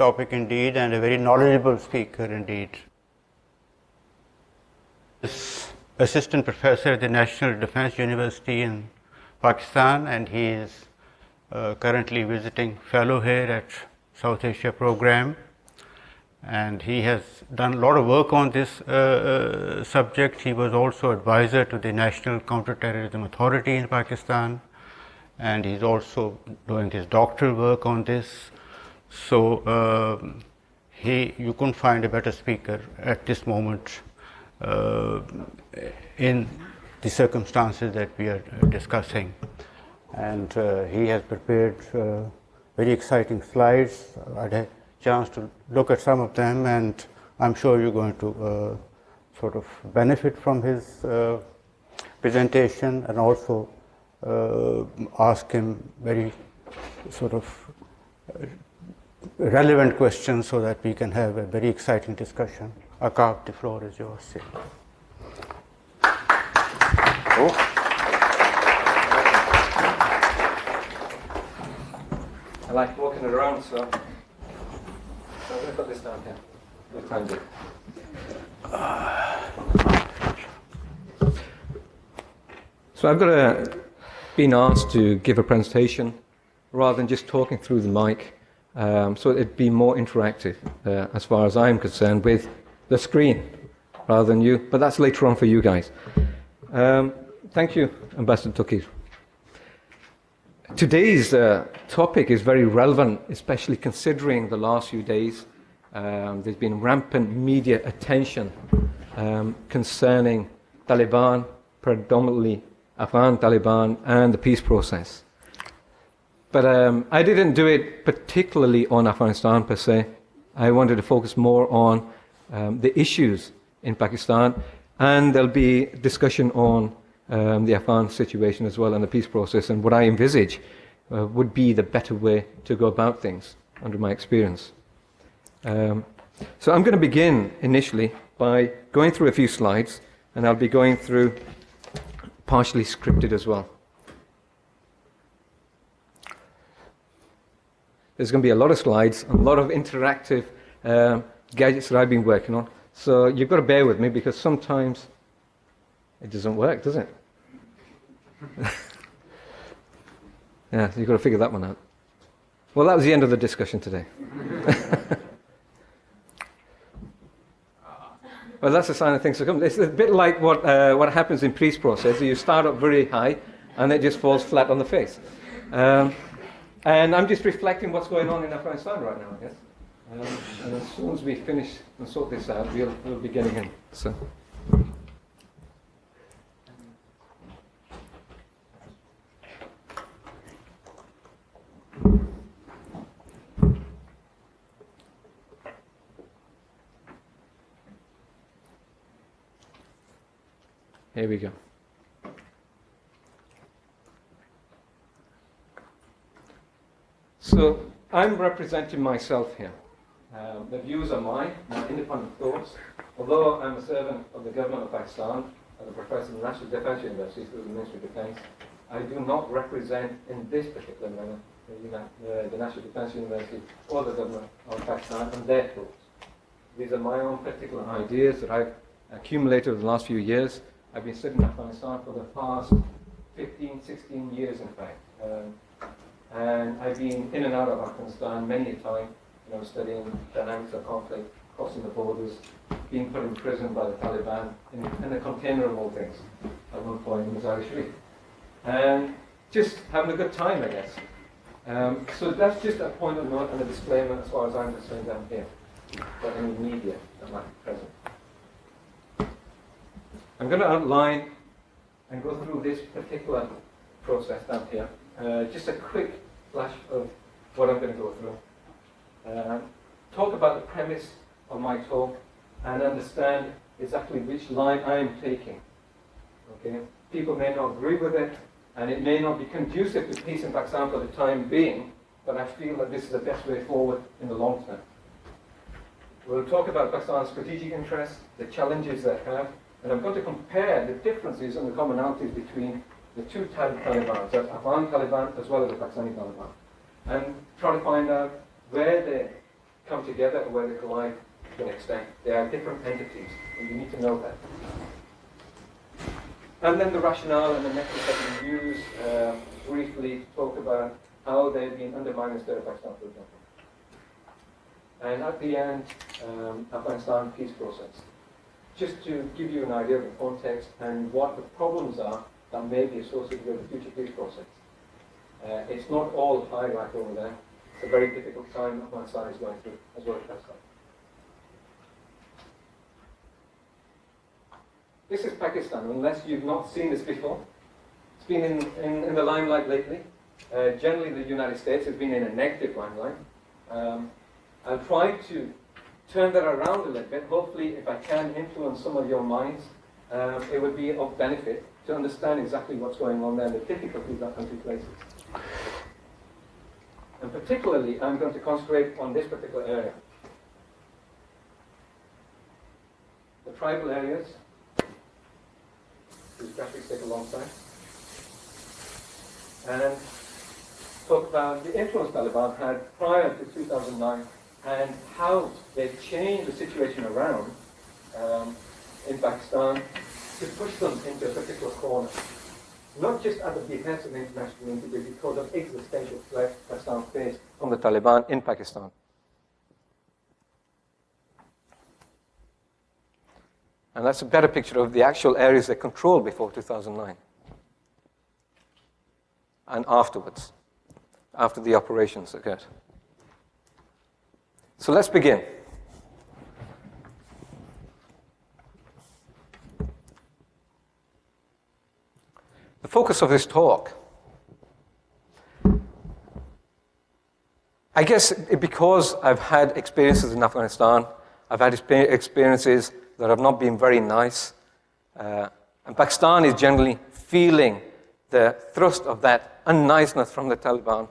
topic indeed, and a very knowledgeable speaker indeed. Assistant professor at the National Defense University in Pakistan, and he is currently visiting fellow here at South Asia program, and he has done a lot of work on this subject. He was also advisor to the National Counter-Terrorism Authority in Pakistan, and he's also doing his doctoral work on this. So you couldn't find a better speaker at this moment in the circumstances that we are discussing, and he has prepared very exciting slides. I had a chance to look at some of them, and I'm sure you're going to sort of benefit from his presentation, and also ask him very sort of relevant questions so that we can have a very exciting discussion. Aqab, the floor is yours. I like walking around, so I'm going to put this down here. We'll try and do it. So I've been asked to give a presentation rather than just talking through the mic, so it'd be more interactive as far as I'm concerned with the screen rather than you, but that's later on for you guys. Thank you, Ambassador Tukir. Today's topic is very relevant, especially considering the last few days. There's been rampant media attention concerning Taliban, predominantly Afghan Taliban, and the peace process. But I didn't do it particularly on Afghanistan per se. I wanted to focus more on the issues in Pakistan, and there'll be discussion on the Afghan situation as well and the peace process, and what I envisage would be the better way to go about things under my experience. So I'm going to begin initially by going through a few slides, and I'll be going through partially scripted as well. There's going to be a lot of slides, a lot of interactive gadgets that I've been working on, so you've got to bear with me because sometimes it doesn't work, does it? Yeah, you've got to figure that one out. Well, that was the end of the discussion today. Well, that's a sign of things to come. It's a bit like what happens in peace process. You start up very high, and it just falls flat on the face. And I'm just reflecting what's going on in Afghanistan right now, I guess. And as soon as we finish and sort this out, we'll be getting in. So. Here we go. So I'm representing myself here. The views are mine, my independent thoughts. Although I'm a servant of the government of Pakistan as a professor at the National Defense University through the Ministry of Defense, I do not represent in this particular manner the National Defense University or the government of Pakistan and their thoughts. These are my own particular ideas that I've accumulated over the last few years. I've been studying Afghanistan for the past 15, 16 years, in fact. And I've been in and out of Afghanistan many a time, studying dynamics of conflict, crossing the borders, being put in prison by the Taliban, in a container of all things, at one point in Mazar-e-Sharif. And just having a good time, I guess. So that's just a point of note and a disclaimer as far as I'm concerned down here, for any media that might be present. I'm going to outline and go through this particular process down here. Just a quick flash of what I'm going to go through. Talk about the premise of my talk and understand exactly which line I am taking. Okay? People may not agree with it, and it may not be conducive to peace in Pakistan for the time being, but I feel that this is the best way forward in the long term. We'll talk about Pakistan's strategic interests, the challenges they have, and I'm going to compare the differences and the commonalities between the two types of Taliban, the Afghan Taliban as well as the Pakistani Taliban, and try to find out where they come together or where they collide to an extent. They are different entities, and you need to know that. And then the rationale and the methods that we use briefly to talk about how they've been undermining the state of Pakistan, for example. And at the end, Afghanistan peace process. Just to give you an idea of the context and what the problems are that may be associated with the future peace process. It's not all high right over there. It's a very difficult time Afghanistan is going through, as well as Pakistan. This is Pakistan, unless you've not seen this before. It's been in the limelight lately. Generally, the United States has been in a negative limelight. I'll try to turn that around a little bit. Hopefully, if I can influence some of your minds, it would be of benefit to understand exactly what's going on there and the difficulties that country faces. And particularly, I'm going to concentrate on this particular area. The tribal areas, these graphics take alongside, and talk about the influence Taliban had prior to 2009 and how they changed the situation around in Pakistan to push them into a particular corner. Not just at the behest of the international community, but because of existential threat Pakistan faced from the Taliban in Pakistan. And that's a better picture of the actual areas they controlled before 2009. And afterwards, after the operations occurred. So let's begin. The focus of this talk, I guess because I've had experiences in Afghanistan, I've had experiences that have not been very nice, and Pakistan is generally feeling the thrust of that unniceness from the Taliban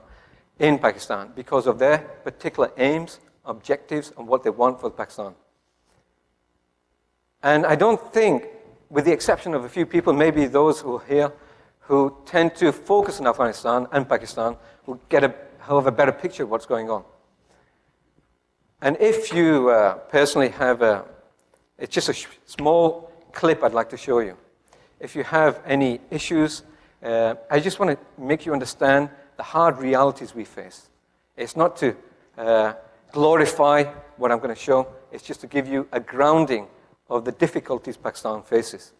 in Pakistan because of their particular aims, objectives, and what they want for Pakistan. And I don't think, with the exception of a few people, maybe those who are here, who tend to focus on Afghanistan and Pakistan, will have a better picture of what's going on. And if you personally have it's just a small clip I'd like to show you. If you have any issues, I just want to make you understand the hard realities we face. It's not to glorify what I'm going to show, it's just to give you a grounding of the difficulties Pakistan faces.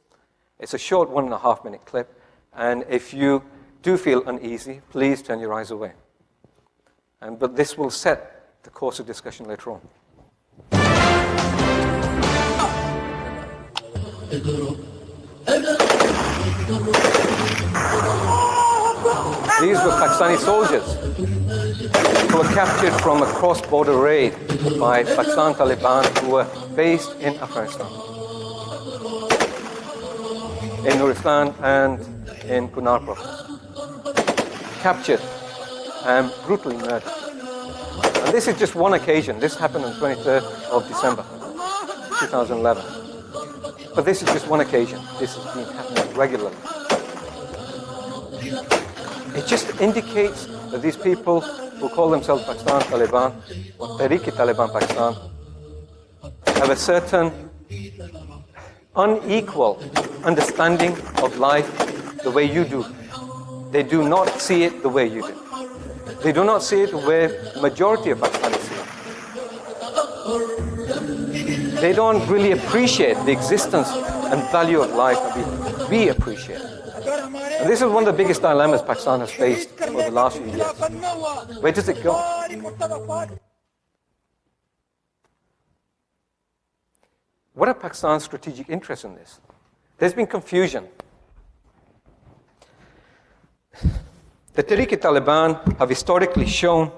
It's a short 1.5 minute clip, and if you do feel uneasy, please turn your eyes away. But this will set the course of discussion later on. These were Pakistani soldiers who were captured from a cross-border raid by Pakistan Taliban who were based in Afghanistan, in Nuristan and in Kunar province. Captured and brutally murdered. And this is just one occasion. This happened on the 23rd of December, 2011. But this is just one occasion. This has been happening regularly. It just indicates that these people who call themselves Pakistan Taliban, or Tehreek-i-Taliban Pakistan, have a certain unequal understanding of life the way you do. They do not see it the way you do. They do not see it the way the majority of Pakistanis see it. They don't really appreciate the existence and value of life that we appreciate. And this is one of the biggest dilemmas Pakistan has faced over the last few years. Where does it go? What are Pakistan's strategic interests in this? There's been confusion. The Tehreek-i-Taliban have historically shown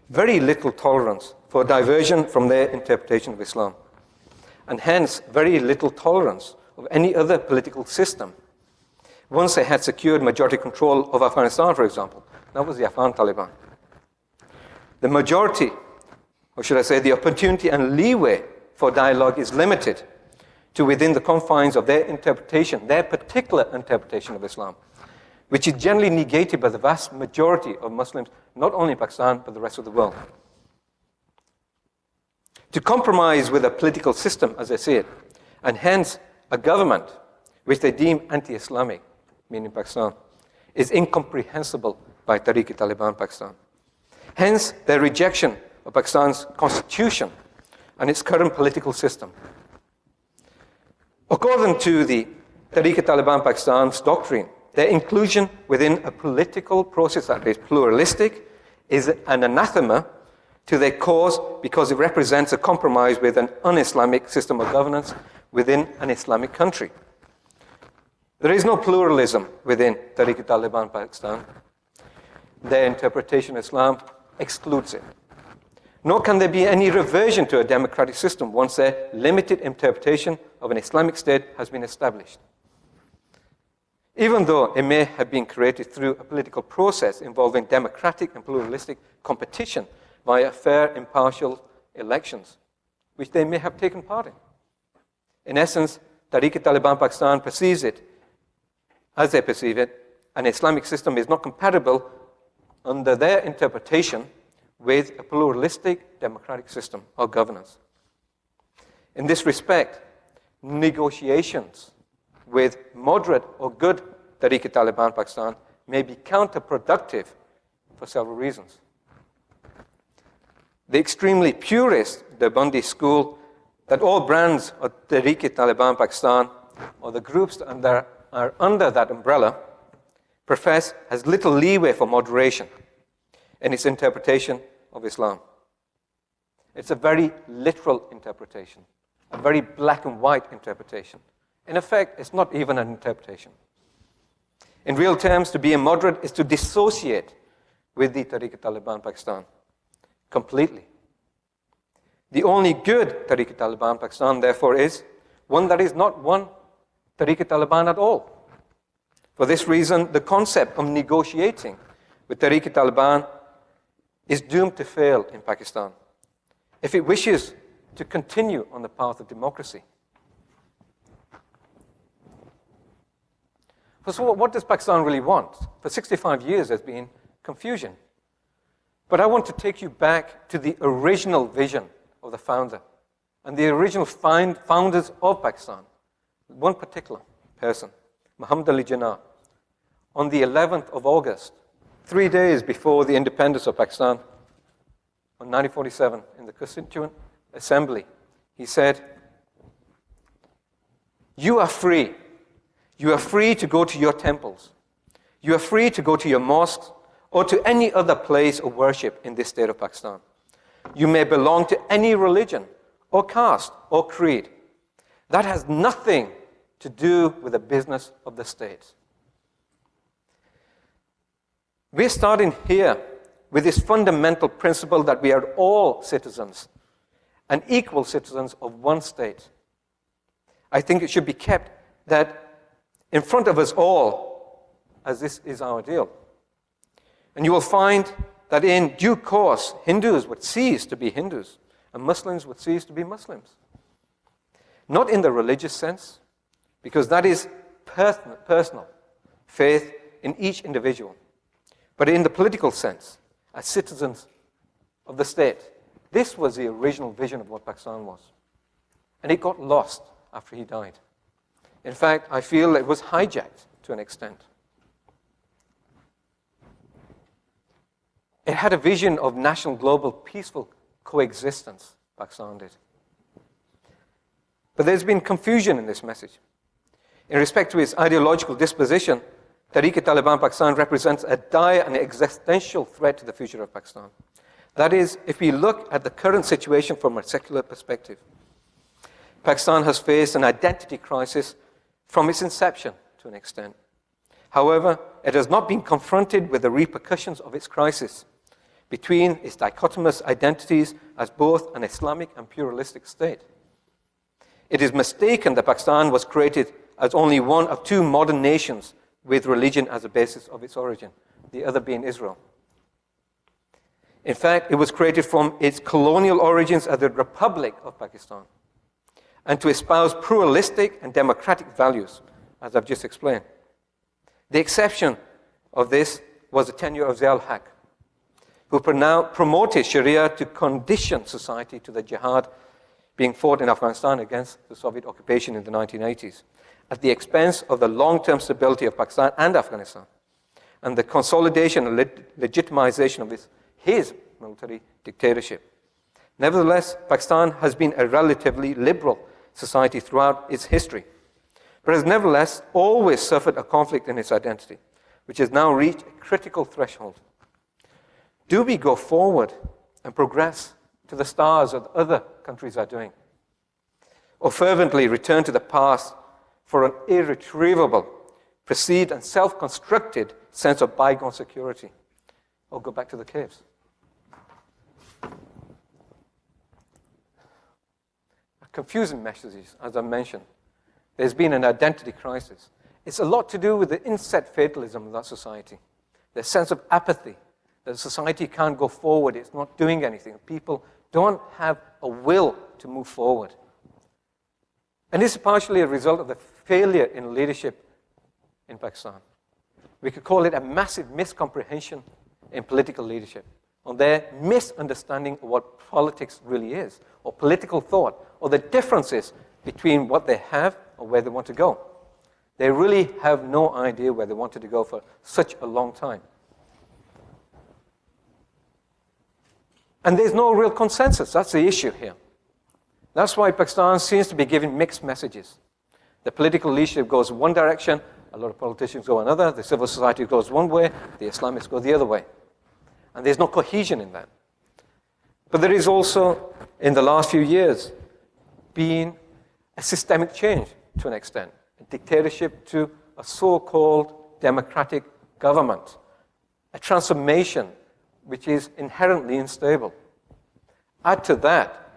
very little tolerance for diversion from their interpretation of Islam, and hence very little tolerance of any other political system. Once they had secured majority control of Afghanistan, for example, that was the Afghan Taliban. The majority, or should I say the opportunity and leeway for dialogue is limited to within the confines of their interpretation, their particular interpretation of Islam, which is generally negated by the vast majority of Muslims, not only in Pakistan, but the rest of the world. to compromise with a political system, as I say it, and hence a government which they deem anti-Islamic, meaning Pakistan, is incomprehensible by Tehreek-i-Taliban Pakistan. Hence, their rejection of Pakistan's constitution and its current political system. According to the Tehreek-i-Taliban Pakistan's doctrine, their inclusion within a political process that is pluralistic is an anathema to their cause because it represents a compromise with an un-Islamic system of governance within an Islamic country. There is no pluralism within Tehreek-i-Taliban Pakistan. Their interpretation of Islam excludes it. Nor can there be any reversion to a democratic system once their limited interpretation of an Islamic state has been established. Even though it may have been created through a political process involving democratic and pluralistic competition via fair, impartial elections, which they may have taken part in. In essence, Tehreek-i-Taliban Pakistan perceives it, as they perceive it, an Islamic system is not compatible under their interpretation with a pluralistic democratic system of governance. In this respect, negotiations with moderate or good Tehreek-i-Taliban Pakistan may be counterproductive for several reasons. The extremely purist Deobandi school that all brands of Tehreek-i-Taliban Pakistan or the groups that are under that umbrella profess has little leeway for moderation in its interpretation of Islam. It's a very literal interpretation, a very black and white interpretation. In effect, it's not even an interpretation. In real terms, to be a moderate is to dissociate with the Tehreek-i-Taliban Pakistan completely. The only good Tehreek-i-Taliban Pakistan, therefore, is one that is not one Tehreek-i-Taliban at all. For this reason, the concept of negotiating with Tehreek-i-Taliban is doomed to fail in Pakistan if it wishes to continue on the path of democracy. So what does Pakistan really want? For 65 years, there's been confusion. But I want to take you back to the original vision of the founder and the original founders of Pakistan. One particular person, Muhammad Ali Jinnah, on the 11th of August, 3 days before the independence of Pakistan, on 1947, in the Constituent Assembly, he said, "You are free. You are free to go to your temples. You are free to go to your mosques or to any other place of worship in this state of Pakistan. You may belong to any religion or caste or creed. That has nothing to do with the business of the state." We're starting here with this fundamental principle that we are all citizens and equal citizens of one state. I think it should be kept that in front of us all, as this is our ideal. And you will find that in due course, Hindus would cease to be Hindus and Muslims would cease to be Muslims. Not in the religious sense, because that is personal faith in each individual, but in the political sense, as citizens of the state. This was the original vision of what Pakistan was. And it got lost after he died. In fact, I feel it was hijacked to an extent. It had a vision of national, global, peaceful coexistence, Pakistan did. But there's been confusion in this message. In respect to its ideological disposition, Tehreek-i-Taliban Pakistan represents a dire and existential threat to the future of Pakistan. That is, if we look at the current situation from a secular perspective, Pakistan has faced an identity crisis from its inception to an extent. However, it has not been confronted with the repercussions of its crisis between its dichotomous identities as both an Islamic and pluralistic state. It is mistaken that Pakistan was created as only one of two modern nations with religion as a basis of its origin, the other being Israel. In fact, it was created from its colonial origins as the Republic of Pakistan, and to espouse pluralistic and democratic values, as I've just explained. The exception of this was the tenure of Zia-ul-Haq. who promoted Sharia to condition society to the jihad being fought in Afghanistan against the Soviet occupation in the 1980s, at the expense of the long-term stability of Pakistan and Afghanistan, and the consolidation and legitimization of his military dictatorship. Nevertheless, Pakistan has been a relatively liberal society throughout its history, but has nevertheless always suffered a conflict in its identity, which has now reached a critical threshold. Do we go forward and progress to the stars as other countries are doing, or fervently return to the past for an irretrievable, perceived and self-constructed sense of bygone security, or go back to the caves? Confusing messages, as I mentioned. There's been an identity crisis. It's a lot to do with the inset fatalism of that society, the sense of apathy, that society can't go forward, it's not doing anything. People don't have a will to move forward. And this is partially a result of the failure in leadership in Pakistan. We could call it a massive miscomprehension in political leadership, on their misunderstanding of what politics really is, or political thought, or the differences between what they have or where they want to go. They really have no idea where they wanted to go for such a long time. And there's no real consensus. That's the issue here. That's why Pakistan seems to be giving mixed messages. The political leadership goes one direction, a lot of politicians go another, the civil society goes one way, the Islamists go the other way. And there's no cohesion in that. But there is also, in the last few years, been a systemic change to an extent, a dictatorship to a so-called democratic government, a transformation which is inherently unstable. Add to that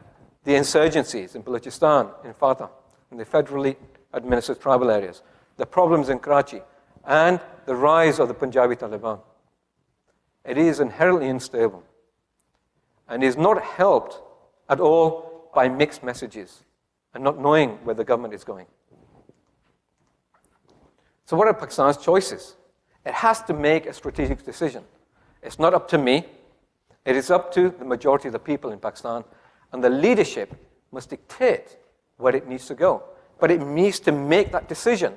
the insurgencies in Balochistan, in FATA, in the federally administered tribal areas, the problems in Karachi, and the rise of the Punjabi Taliban. It is inherently unstable and is not helped at all by mixed messages and not knowing where the government is going. So what are Pakistan's choices? It has to make a strategic decision. It's not up to me. It is up to the majority of the people in Pakistan, and the leadership must dictate where it needs to go. But it needs to make that decision.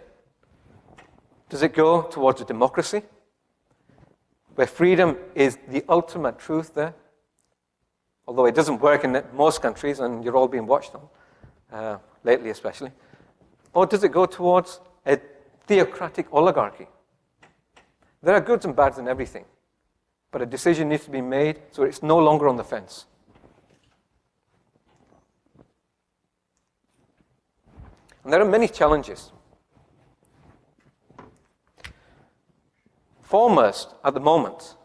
Does it go towards a democracy, where freedom is the ultimate truth there? Although it doesn't work in most countries, and you're all being watched on, lately especially. Or does it go towards a theocratic oligarchy? There are goods and bads in everything, but a decision needs to be made so it's no longer on the fence. And there are many challenges. Foremost at the moment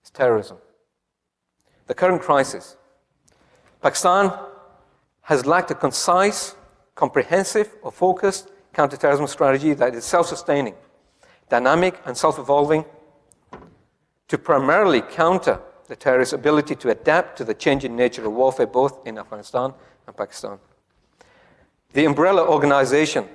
is terrorism. The current crisis. Pakistan has lacked a concise, comprehensive, or focused counterterrorism strategy that is self-sustaining, dynamic, and self-evolving to primarily counter the terrorists' ability to adapt to the changing nature of warfare both in Afghanistan and Pakistan. The umbrella organization,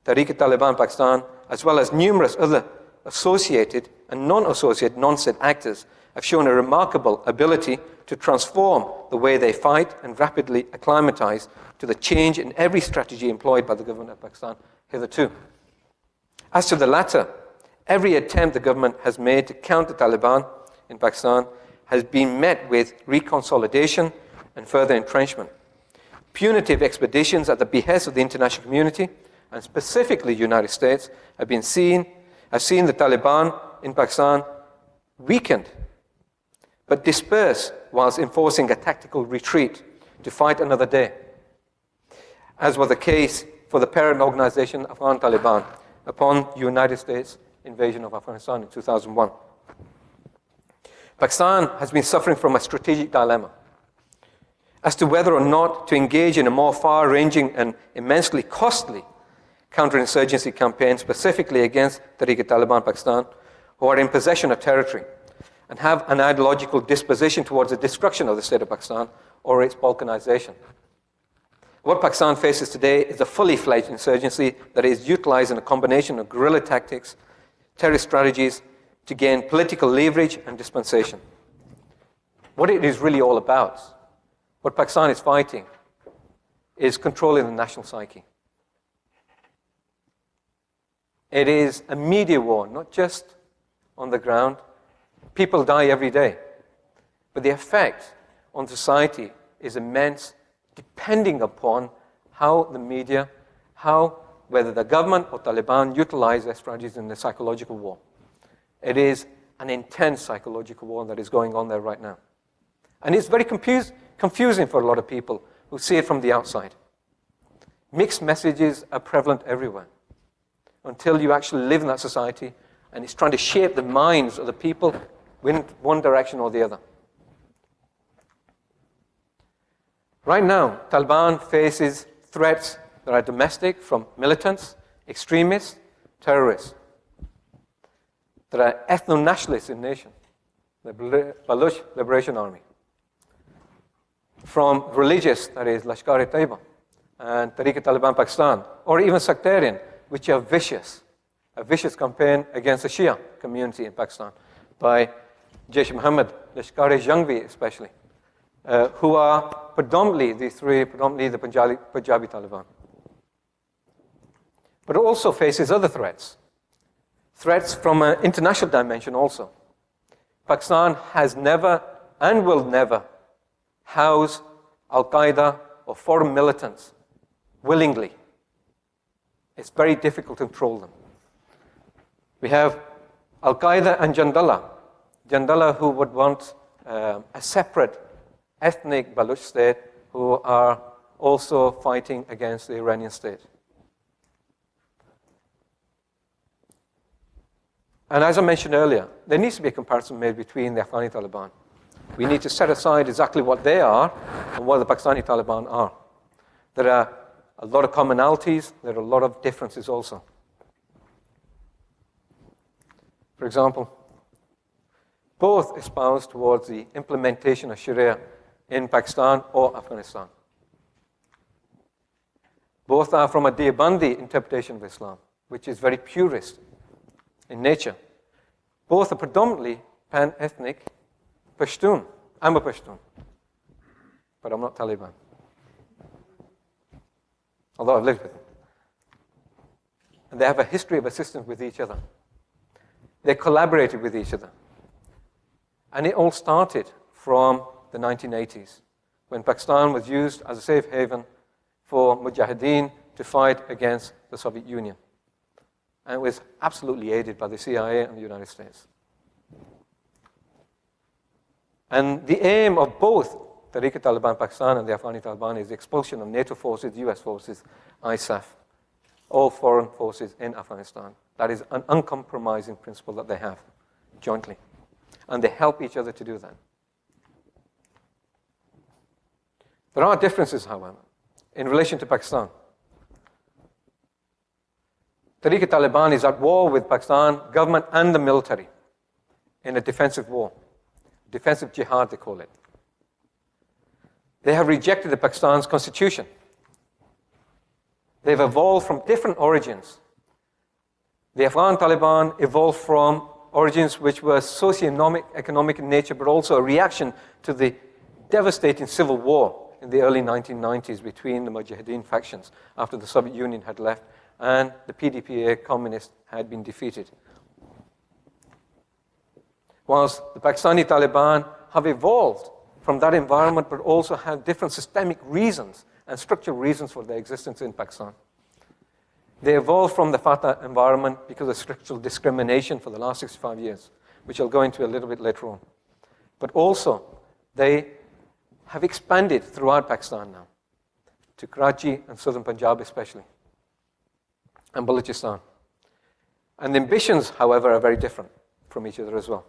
Tehreek-i-Taliban Pakistan, as well as numerous other associated and non-associated non-state actors have shown a remarkable ability to transform the way they fight and rapidly acclimatize to the change in every strategy employed by the government of Pakistan hitherto. As to the latter, every attempt the government has made to counter Taliban in Pakistan has been met with reconsolidation and further entrenchment. Punitive expeditions at the behest of the international community, and specifically the United States, have seen the Taliban in Pakistan weakened, but dispersed whilst enforcing a tactical retreat to fight another day, as was the case for the parent organization Afghan Taliban upon the United States invasion of Afghanistan in 2001. Pakistan has been suffering from a strategic dilemma as to whether or not to engage in a more far-ranging and immensely costly counterinsurgency campaign specifically against Tehreek-i-Taliban Pakistan, who are in possession of territory and have an ideological disposition towards the destruction of the state of Pakistan or its balkanization. What Pakistan faces today is a fully fledged insurgency that is utilizing a combination of guerrilla tactics, terrorist strategies, to gain political leverage and dispensation. What it is really all about, what Pakistan is fighting, is controlling the national psyche. It is a media war, not just on the ground. People die every day. But the effect on society is immense, depending upon how the media, whether the government or Taliban utilize their strategies in the psychological war. It is an intense psychological war that is going on there right now. And it's very confusing for a lot of people who see it from the outside. Mixed messages are prevalent everywhere until you actually live in that society, and it's trying to shape the minds of the people in one direction or the other. Right now, Taliban faces threats that are domestic from militants, extremists, terrorists. There are ethno-nationalists in the nation, the Baloch Liberation Army. From religious, that is Lashkar-e-Taiba and Tehreek-i-Taliban Pakistan, or even sectarian, which are vicious. A vicious campaign against the Shia community in Pakistan by Jaish-e-Mohammed, Lashkar-e-Jhangvi especially, who are predominantly the Punjabi Taliban. But it also faces other threats. Threats from an international dimension also. Pakistan has never and will never house Al-Qaeda or foreign militants willingly. It's very difficult to control them. We have Al-Qaeda and Jandala. Jandala, who would want a separate ethnic Baloch state, who are also fighting against the Iranian state. And as I mentioned earlier, there needs to be a comparison made between the Afghani Taliban. We need to set aside exactly what they are and what the Pakistani Taliban are. There are a lot of commonalities, there are a lot of differences also. For example, both espouse towards the implementation of Sharia in Pakistan or Afghanistan. Both are from a Deobandi interpretation of Islam, which is very purist in nature. Both are predominantly pan-ethnic Pashtun. I'm a Pashtun, but I'm not Taliban, although I've lived with them. And they have a history of assistance with each other. They collaborated with each other. And it all started from the 1980s, when Pakistan was used as a safe haven for mujahideen to fight against the Soviet Union. And it was absolutely aided by the CIA and the United States. And the aim of both Tehreek-i-Taliban Pakistan and the Afghani Taliban is the expulsion of NATO forces, US forces, ISAF, all foreign forces in Afghanistan. That is an uncompromising principle that they have jointly. And they help each other to do that. There are differences, however, in relation to Pakistan. Tehreek-i-Taliban is at war with Pakistan government and the military in a defensive war. Defensive jihad, they call it. They have rejected the Pakistan's constitution. They've evolved from different origins. The Afghan Taliban evolved from origins which were socio-economic in nature, but also a reaction to the devastating civil war in the early 1990s between the Mujahideen factions after the Soviet Union had left and the PDPA communists had been defeated. Whilst the Pakistani Taliban have evolved from that environment, but also have different systemic reasons and structural reasons for their existence in Pakistan. They evolved from the Fatah environment because of structural discrimination for the last 65 years, which I'll go into a little bit later on. But also, they have expanded throughout Pakistan now, to Karachi and southern Punjab especially, and Balochistan. And the ambitions, however, are very different from each other as well.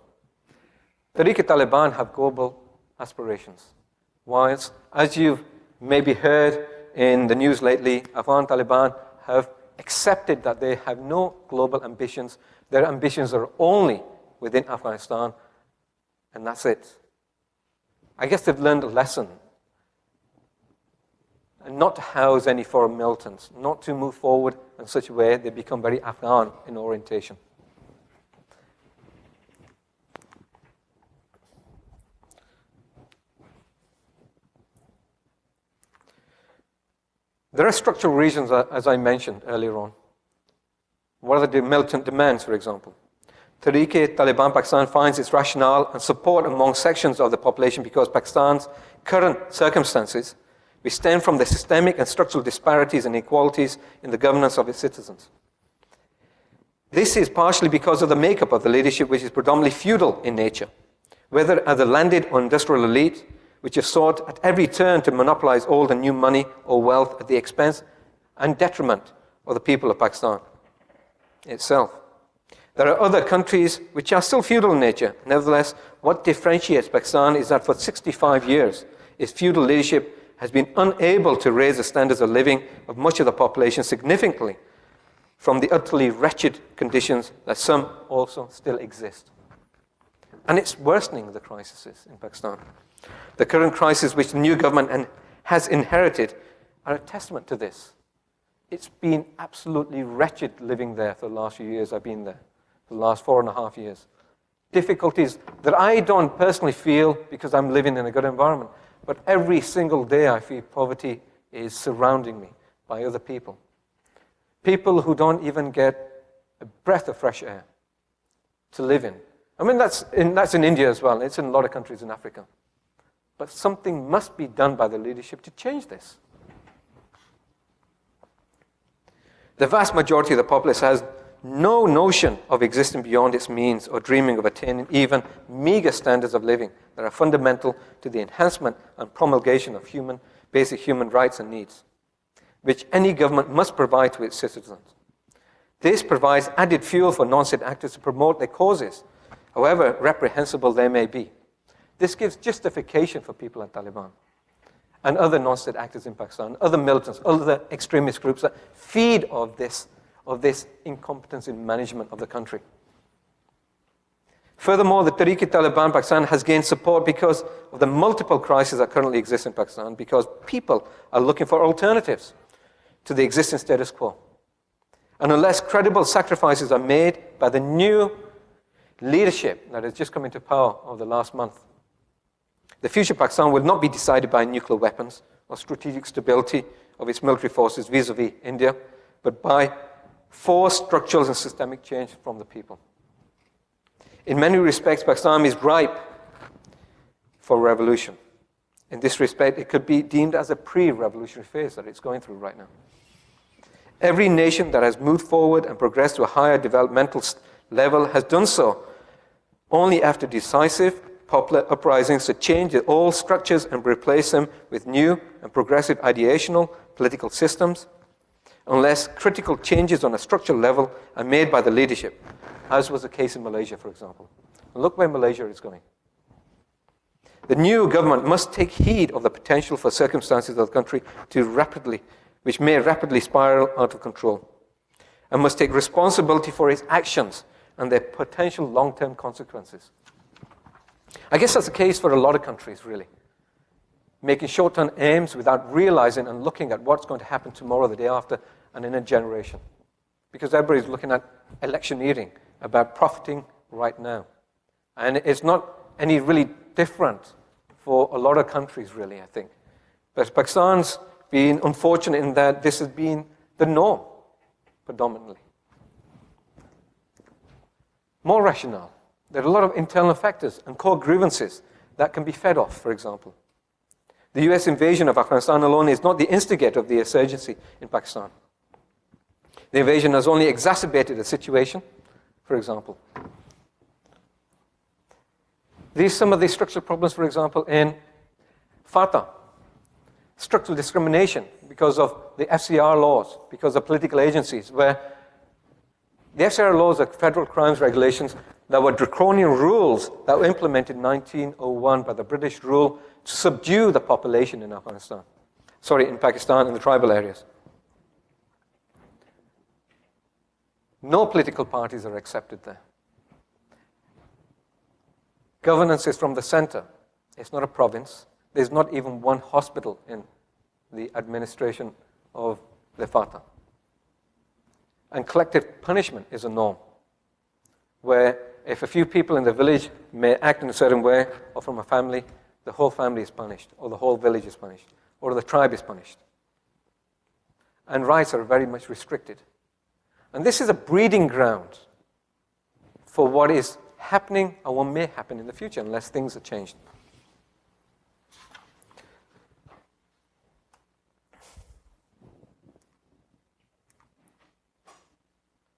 Tehreek-i-Taliban have global aspirations, whilst, as you've maybe heard in the news lately, Afghan Taliban have accepted that they have no global ambitions. Their ambitions are only within Afghanistan, and that's it. I guess they've learned a lesson, and not to house any foreign militants, not to move forward in such a way they become very Afghan in orientation. There are structural reasons, as I mentioned earlier on. What are the militant demands, for example? Tehreek-i-Taliban Pakistan finds its rationale and support among sections of the population because Pakistan's current circumstances, which stem from the systemic and structural disparities and inequalities in the governance of its citizens. This is partially because of the makeup of the leadership, which is predominantly feudal in nature, whether as a landed or industrial elite, which have sought at every turn to monopolize old and new money or wealth at the expense and detriment of the people of Pakistan itself. There are other countries which are still feudal in nature. Nevertheless, what differentiates Pakistan is that for 65 years, its feudal leadership has been unable to raise the standards of living of much of the population significantly from the utterly wretched conditions that some also still exist. And it's worsening the crises in Pakistan. The current crisis which the new government has inherited are a testament to this. It's been absolutely wretched living there for the last few years I've been there, for the last 4.5 years. Difficulties that I don't personally feel because I'm living in a good environment, but every single day I feel poverty is surrounding me by other people. People who don't even get a breath of fresh air to live in. I mean, that's in India as well. It's in a lot of countries in Africa. But something must be done by the leadership to change this. The vast majority of the populace has no notion of existing beyond its means or dreaming of attaining even meager standards of living that are fundamental to the enhancement and promulgation of basic human rights and needs, which any government must provide to its citizens. This provides added fuel for non-state actors to promote their causes, however reprehensible they may be. This gives justification for people at Taliban and other non-state actors in Pakistan, other militants, other extremist groups that feed of this incompetence in management of the country. Furthermore, the Tehreek-i-Taliban Pakistan has gained support because of the multiple crises that currently exist in Pakistan, because people are looking for alternatives to the existing status quo. And unless credible sacrifices are made by the new leadership that has just come into power over the last month, the future of Pakistan will not be decided by nuclear weapons or strategic stability of its military forces vis-a-vis India, but by forced structural and systemic change from the people. In many respects, Pakistan is ripe for revolution. In this respect, it could be deemed as a pre-revolutionary phase that it's going through right now. Every nation that has moved forward and progressed to a higher developmental level has done so only after decisive popular uprisings to change the old structures and replace them with new and progressive ideational political systems, unless critical changes on a structural level are made by the leadership, as was the case in Malaysia, for example. And look where Malaysia is going. The new government must take heed of the potential for circumstances of the country which may rapidly spiral out of control, and must take responsibility for its actions and their potential long-term consequences. I guess that's the case for a lot of countries, really. Making short-term aims without realizing and looking at what's going to happen tomorrow, the day after, and in a generation. Because everybody's looking at electioneering, about profiting right now. And it's not any really different for a lot of countries, really, I think. But Pakistan's been unfortunate in that this has been the norm, predominantly. More rationale. There are a lot of internal factors and core grievances that can be fed off, for example. The US invasion of Afghanistan alone is not the instigator of the insurgency in Pakistan. The invasion has only exacerbated the situation, for example. Some of the structural problems, for example, in FATA. Structural discrimination because of the FCR laws, because of political agencies, where the FCR laws are federal crimes regulations that were draconian rules that were implemented in 1901 by the British rule to subdue the population in in Pakistan, in the tribal areas. No political parties are accepted there. Governance is from the center. It's not a province. There's not even one hospital in the administration of the FATA. And collective punishment is a norm, where if a few people in the village may act in a certain way, or from a family, the whole family is punished, or the whole village is punished, or the tribe is punished. and rights are very much restricted. And this is a breeding ground for what is happening or what may happen in the future unless things are changed.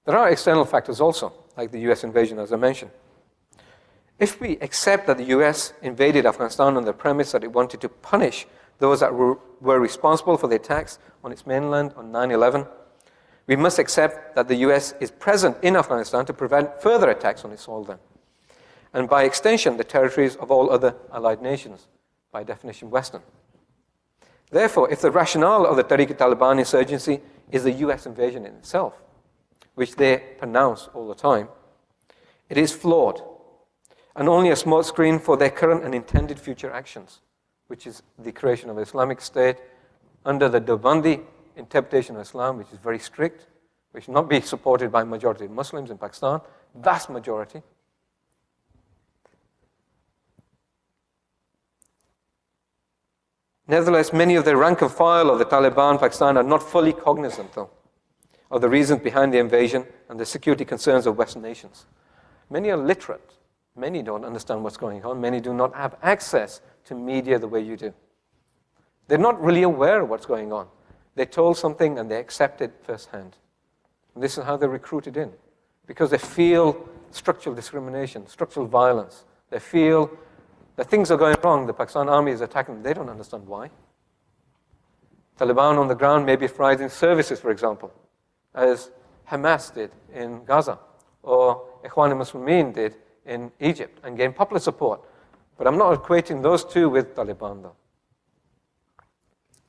There are external factors also, like the US invasion, as I mentioned. If we accept that the US invaded Afghanistan on the premise that it wanted to punish those that were responsible for the attacks on its mainland on 9/11, we must accept that the US is present in Afghanistan to prevent further attacks on its soil then. And by extension, the territories of all other allied nations, by definition Western. Therefore, if the rationale of the Tehreek-i-Taliban insurgency is the US invasion in itself, which they pronounce all the time, it is flawed and only a smokescreen for their current and intended future actions, which is the creation of an Islamic State under the Deobandi interpretation of Islam, which is very strict, which will not be supported by a majority of Muslims in Pakistan, vast majority. Nevertheless, many of the rank and file of the Taliban in Pakistan are not fully cognizant, though, of the reasons behind the invasion and the security concerns of Western nations. Many are literate. Many don't understand what's going on. Many do not have access to media the way you do. They're not really aware of what's going on. They're told something and they accept it firsthand. And this is how they're recruited in, because they feel structural discrimination, structural violence. They feel that things are going wrong. The Pakistan army is attacking them. They don't understand why. Taliban on the ground may be providing services, for example, as Hamas did in Gaza, or Ikhwan-e-Muslimin did in Egypt, and gained popular support. But I'm not equating those two with Taliban, though.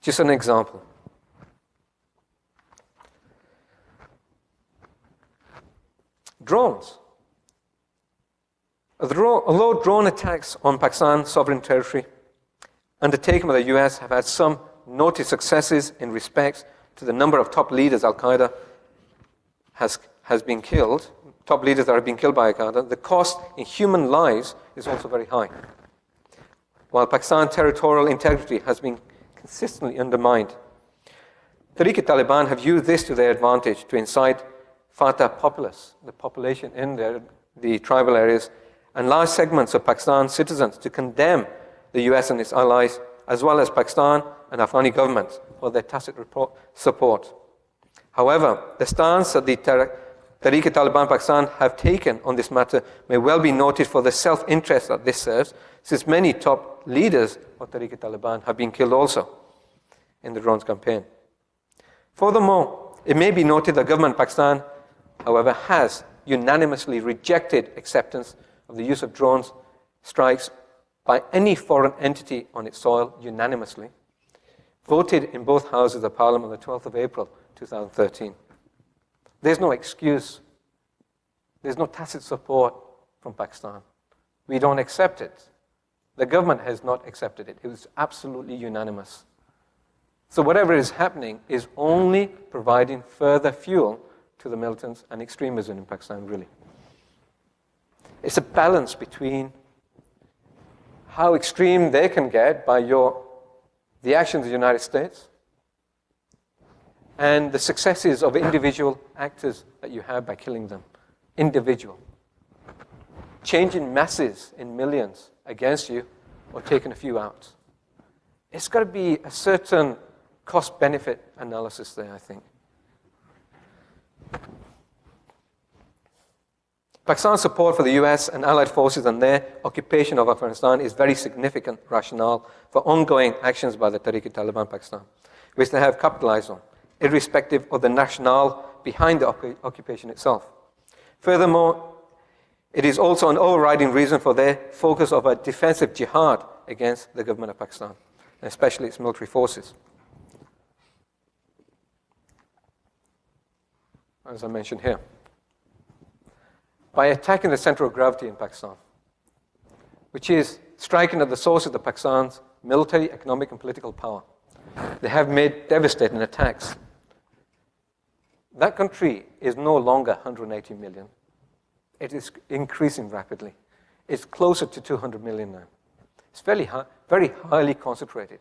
Just an example. Drones. Although drone attacks on Pakistan's sovereign territory undertaken by the US have had some noted successes in respect to the number of top leaders Al-Qaeda has been killed, top leaders that have been killed by Al-Qaeda, the cost in human lives is also very high. While Pakistan's territorial integrity has been consistently undermined, Tehreek-i-Taliban have used this to their advantage to incite Fatah populace, the population in the tribal areas, and large segments of Pakistan citizens to condemn the US and its allies, as well as Pakistan and Afghani governments for their tacit support. However, the stance that the Tehreek-i-Taliban Pakistan have taken on this matter may well be noted for the self-interest that this serves, since many top leaders of Tehreek-i-Taliban have been killed also in the drones campaign. Furthermore, it may be noted that government Pakistan, however, has unanimously rejected acceptance of the use of drones strikes by any foreign entity on its soil unanimously, voted in both houses of Parliament on the 12th of April 2013. There's no excuse. There's no tacit support from Pakistan. We don't accept it. The government has not accepted it. It was absolutely unanimous. So whatever is happening is only providing further fuel to the militants and extremism in Pakistan, really. It's a balance between how extreme they can get by the actions of the United States and the successes of individual actors that you have by killing them. Individual. Changing masses in millions against you or taking a few out. It's got to be a certain cost-benefit analysis there, I think. Pakistan's support for the US and allied forces and their occupation of Afghanistan is very significant rationale for ongoing actions by the Tehreek-i-Taliban Pakistan, which they have capitalized on, irrespective of the rationale behind the occupation itself. Furthermore, it is also an overriding reason for their focus of a defensive jihad against the government of Pakistan, and especially its military forces. As I mentioned here. By attacking the center of gravity in Pakistan, which is striking at the source of Pakistan's military, economic, and political power. They have made devastating attacks. That country is no longer 180 million. It is increasing rapidly. It's closer to 200 million now. It's very highly concentrated.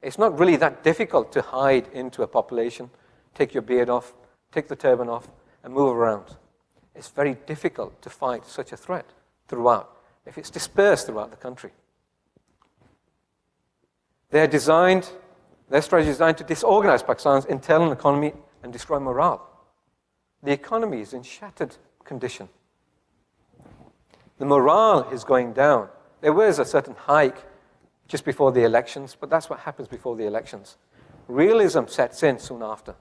It's not really that difficult to hide into a population take your beard off, take the turban off, and move around. It's very difficult to fight such a threat throughout, if it's dispersed throughout the country. Their strategy is designed to disorganize Pakistan's internal economy and destroy morale. The economy is in shattered condition. The morale is going down. There was a certain hike just before the elections, but that's what happens before the elections. Realism sets in soon after.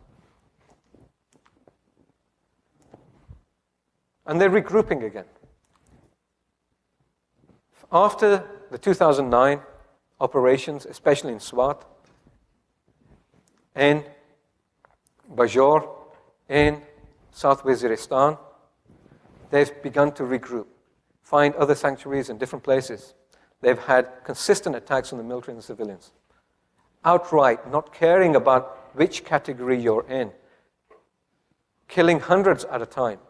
And they're regrouping again. After the 2009 operations, especially in Swat, in Bajaur, in South Waziristan, they've begun to regroup, find other sanctuaries in different places. They've had consistent attacks on the military and the civilians. Outright, not caring about which category you're in, killing hundreds at a time.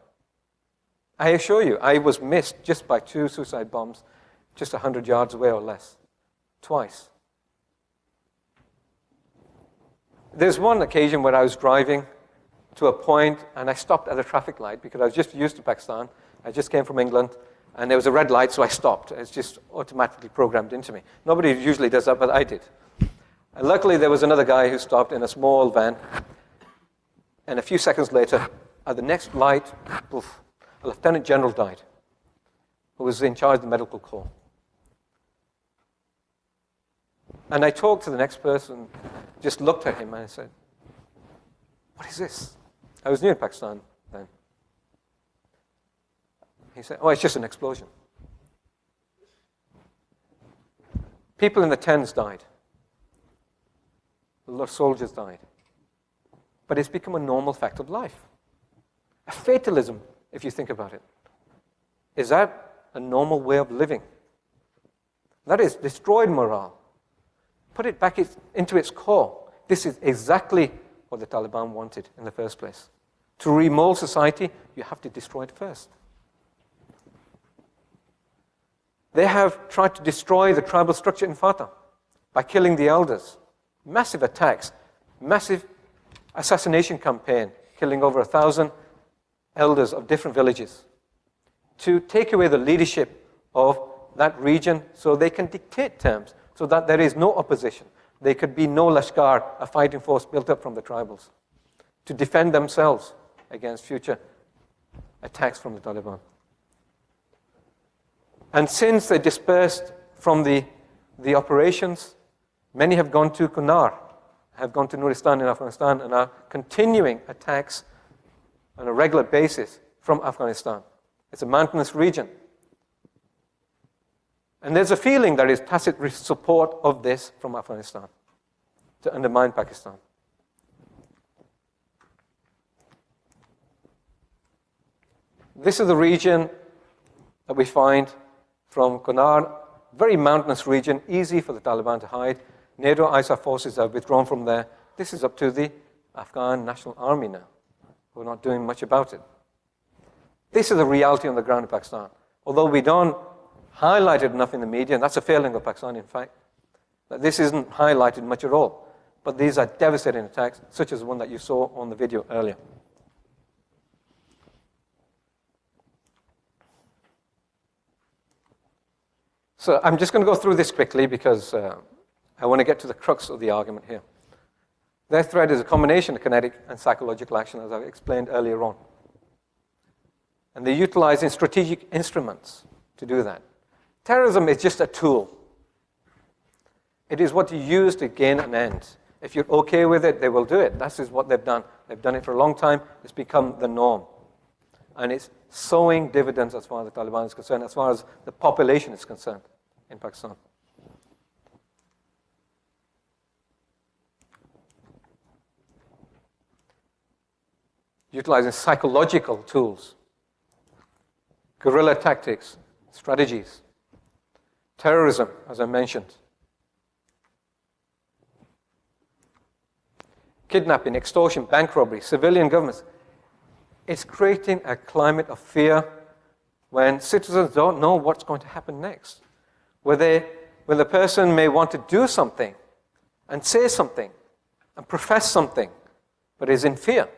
I assure you, I was missed just by 2 suicide bombs, just 100 yards away or less, twice. There's one occasion where I was driving to a point and I stopped at a traffic light because I was just used to Pakistan. I just came from England and there was a red light, so I stopped. It's just automatically programmed into me. Nobody usually does that, but I did. And luckily, there was another guy who stopped in a small van. And a few seconds later, at the next light, poof, a lieutenant general died, who was in charge of the medical corps. And I talked to the next person, just looked at him, and I said, "What is this?" I was new in Pakistan then. He said, "Oh, it's just an explosion." People in the tents died. A lot of soldiers died. But it's become a normal fact of life. A fatalism, if you think about it. Is that a normal way of living? That is destroyed morale. Put it back into its core. This is exactly what the Taliban wanted in the first place. To remold society, you have to destroy it first. They have tried to destroy the tribal structure in Fatah by killing the elders. Massive attacks, massive assassination campaign, killing over 1,000 elders of different villages to take away the leadership of that region so they can dictate terms, so that there is no opposition. There could be no Lashkar, a fighting force built up from the tribals, to defend themselves against future attacks from the Taliban. And since they dispersed from the operations, many have gone to Kunar, have gone to Nuristan in Afghanistan, and are continuing attacks on a regular basis from Afghanistan. It's a mountainous region. And there's a feeling there is tacit support of this from Afghanistan to undermine Pakistan. This is the region that we find from Kunar, very mountainous region, easy for the Taliban to hide. NATO ISAF forces have withdrawn from there. This is up to the Afghan National Army now, who are not doing much about it. This is the reality on the ground in Pakistan. Although we don't highlight it enough in the media, and that's a failing of Pakistan, in fact, that this isn't highlighted much at all. But these are devastating attacks, such as the one that you saw on the video earlier. So I'm just going to go through this quickly because I want to get to the crux of the argument here. Their threat is a combination of kinetic and psychological action, as I explained earlier on. And they're utilizing strategic instruments to do that. Terrorism is just a tool. It is what you use to gain an end. If you're okay with it, they will do it. That is what they've done. They've done it for a long time. It's become the norm. And it's sowing dividends as far as the Taliban is concerned, as far as the population is concerned in Pakistan. Utilizing psychological tools, guerrilla tactics, strategies, terrorism, as I mentioned, kidnapping, extortion, bank robbery, civilian governments. It's creating a climate of fear when citizens don't know what's going to happen next. Where the person may want to do something and say something and profess something but is in fear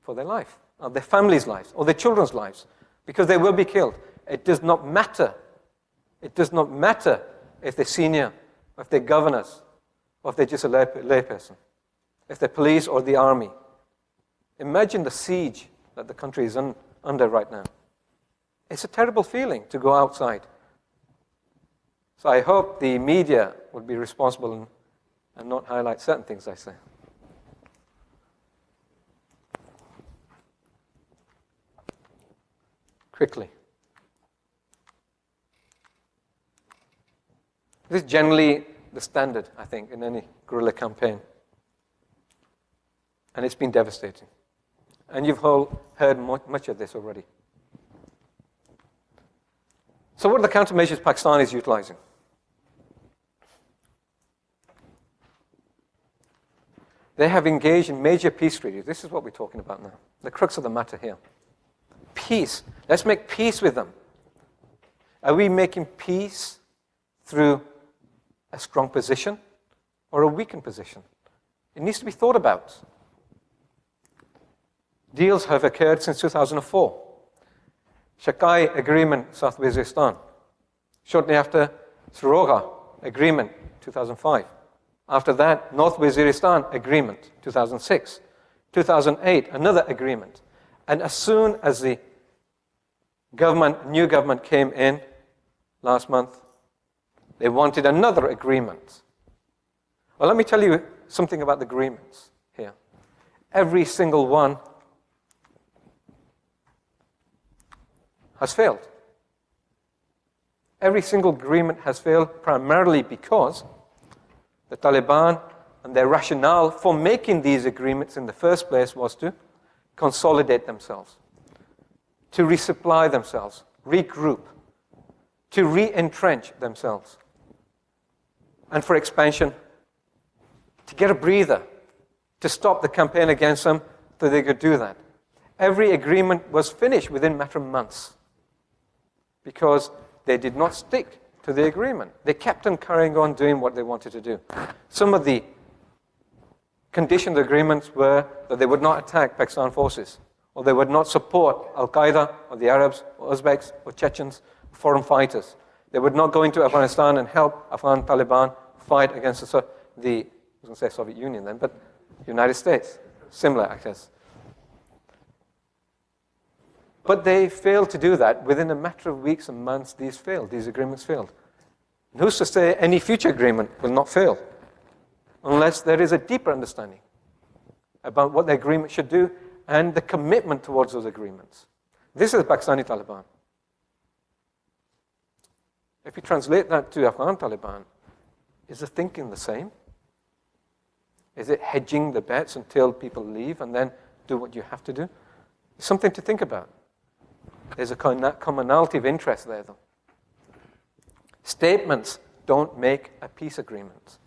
for their life, or their families' lives, or their children's lives, because they will be killed. It does not matter. It does not matter if they're senior, or if they're governors, or if they're just a layperson, if they're police or the army. Imagine the siege that the country is under right now. It's a terrible feeling to go outside. So I hope the media would be responsible and not highlight certain things I say. Quickly. This is generally the standard, I think, in any guerrilla campaign. And it's been devastating. And you've all heard much of this already. So what are the countermeasures Pakistan is utilizing? They have engaged in major peace treaties. This is what we're talking about now. The crux of the matter here. Peace. Let's make peace with them. Are we making peace through a strong position or a weakened position? It needs to be thought about. Deals have occurred since 2004. Shakai Agreement, South Waziristan. Shortly after, Saroga Agreement, 2005. After that, North Waziristan Agreement, 2006. 2008, another agreement. And as soon as the new government came in last month, they wanted another agreement. Well, let me tell you something about the agreements here. Every single one has failed. Every single agreement has failed primarily because the Taliban and their rationale for making these agreements in the first place was to consolidate themselves, to resupply themselves, regroup, to re-entrench themselves, and for expansion, to get a breather, to stop the campaign against them so they could do that. Every agreement was finished within a matter of months because they did not stick to the agreement. They kept on carrying on doing what they wanted to do. Some of the conditioned agreements were that they would not attack Pakistan forces, or they would not support Al-Qaeda, or the Arabs, or Uzbeks, or Chechens, foreign fighters. They would not go into Afghanistan and help Afghan Taliban fight against I was going to say Soviet Union then, but United States. Similar, I guess. But they failed to do that. Within a matter of weeks and months, these agreements failed. And who's to say any future agreement will not fail? Unless there is a deeper understanding about what the agreement should do and the commitment towards those agreements. This is the Pakistani Taliban. If you translate that to Afghan Taliban, is the thinking the same? Is it hedging the bets until people leave and then do what you have to do? It's something to think about. There's a commonality of interest there, though. Statements don't make a peace agreement.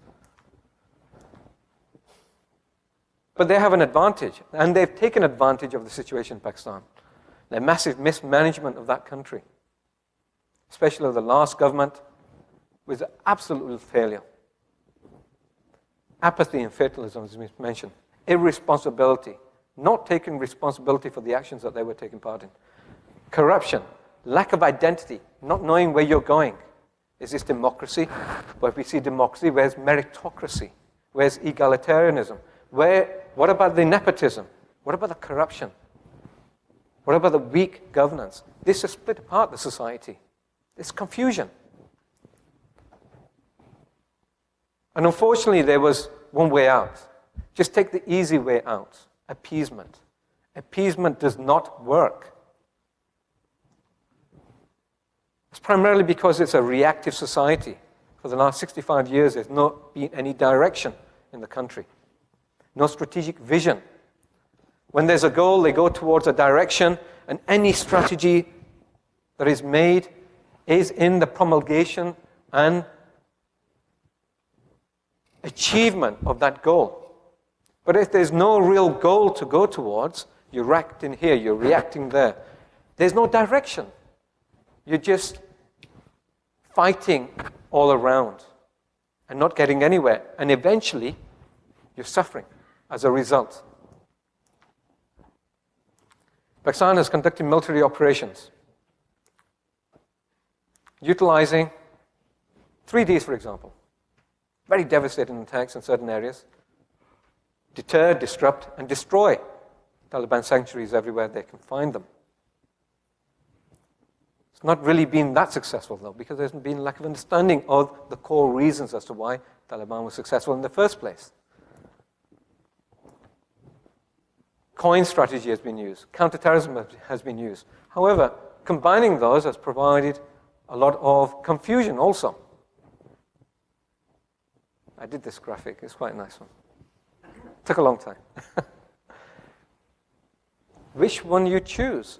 But they have an advantage, and they've taken advantage of the situation in Pakistan. Their massive mismanagement of that country, especially of the last government, was an absolute failure. Apathy and fatalism, as we mentioned. Irresponsibility, not taking responsibility for the actions that they were taking part in. Corruption, lack of identity, not knowing where you're going. Is this democracy? Well, if we see democracy, where's meritocracy? Where's egalitarianism? What about the nepotism? What about the corruption? What about the weak governance? This has split apart the society. It's confusion. And unfortunately, there was one way out. Just take the easy way out. Appeasement. Appeasement does not work. It's primarily because it's a reactive society. For the last 65 years, there's not been any direction in the country. No strategic vision. When there's a goal, they go towards a direction, and any strategy that is made is in the promulgation and achievement of that goal. But if there's no real goal to go towards, you're reacting here, you're reacting there. There's no direction. You're just fighting all around and not getting anywhere. And eventually, you're suffering as a result. Pakistan has conducted military operations utilizing 3Ds, for example. Very devastating attacks in certain areas. Deter, disrupt, and destroy Taliban sanctuaries everywhere they can find them. It's not really been that successful, though, because there's been a lack of understanding of the core reasons as to why Taliban was successful in the first place. Coin strategy has been used. Counterterrorism has been used. However, combining those has provided a lot of confusion also. I did this graphic. It's quite a nice one. Took a long time. Which one you choose?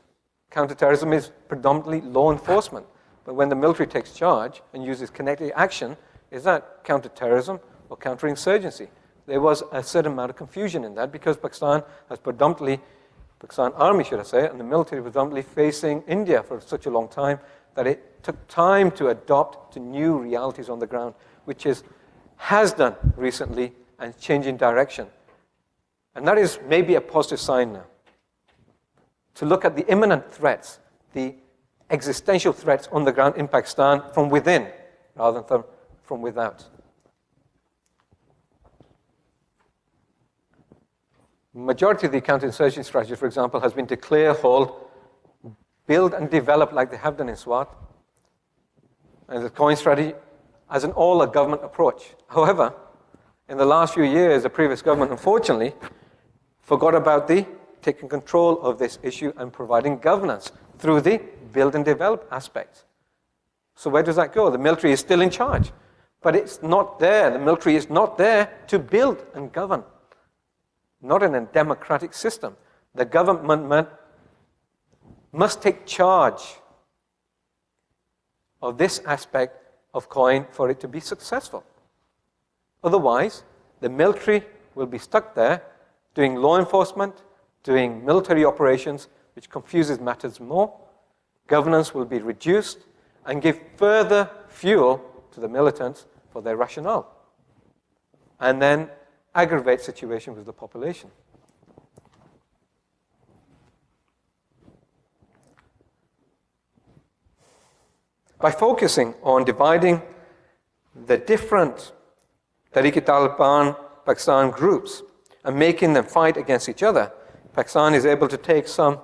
Counterterrorism is predominantly law enforcement. But when the military takes charge and uses kinetic action, is that counterterrorism or counterinsurgency? There was a certain amount of confusion in that because Pakistan has predominantly, Pakistan Army should I say, and the military predominantly facing India for such a long time that it took time to adopt to new realities on the ground, which has done recently and changing direction. And that is maybe a positive sign now. To look at the imminent threats, the existential threats on the ground in Pakistan from within rather than from without. Majority of the counterinsurgency strategy, for example, has been to clear, hold, build and develop like they have done in Swat. And the coin strategy as an all-government approach. However, in the last few years, the previous government, unfortunately, forgot about the taking control of this issue and providing governance through the build and develop aspect. So where does that go? The military is still in charge, but it's not there. The military is not there to build and govern. Not in a democratic system. The government must take charge of this aspect of COIN for it to be successful. Otherwise, the military will be stuck there doing law enforcement, doing military operations, which confuses matters more. Governance will be reduced and give further fuel to the militants for their rationale. And then aggravate situation with the population. By focusing on dividing the different Tehreek-i-Taliban Pakistan groups and making them fight against each other, Pakistan is able to take some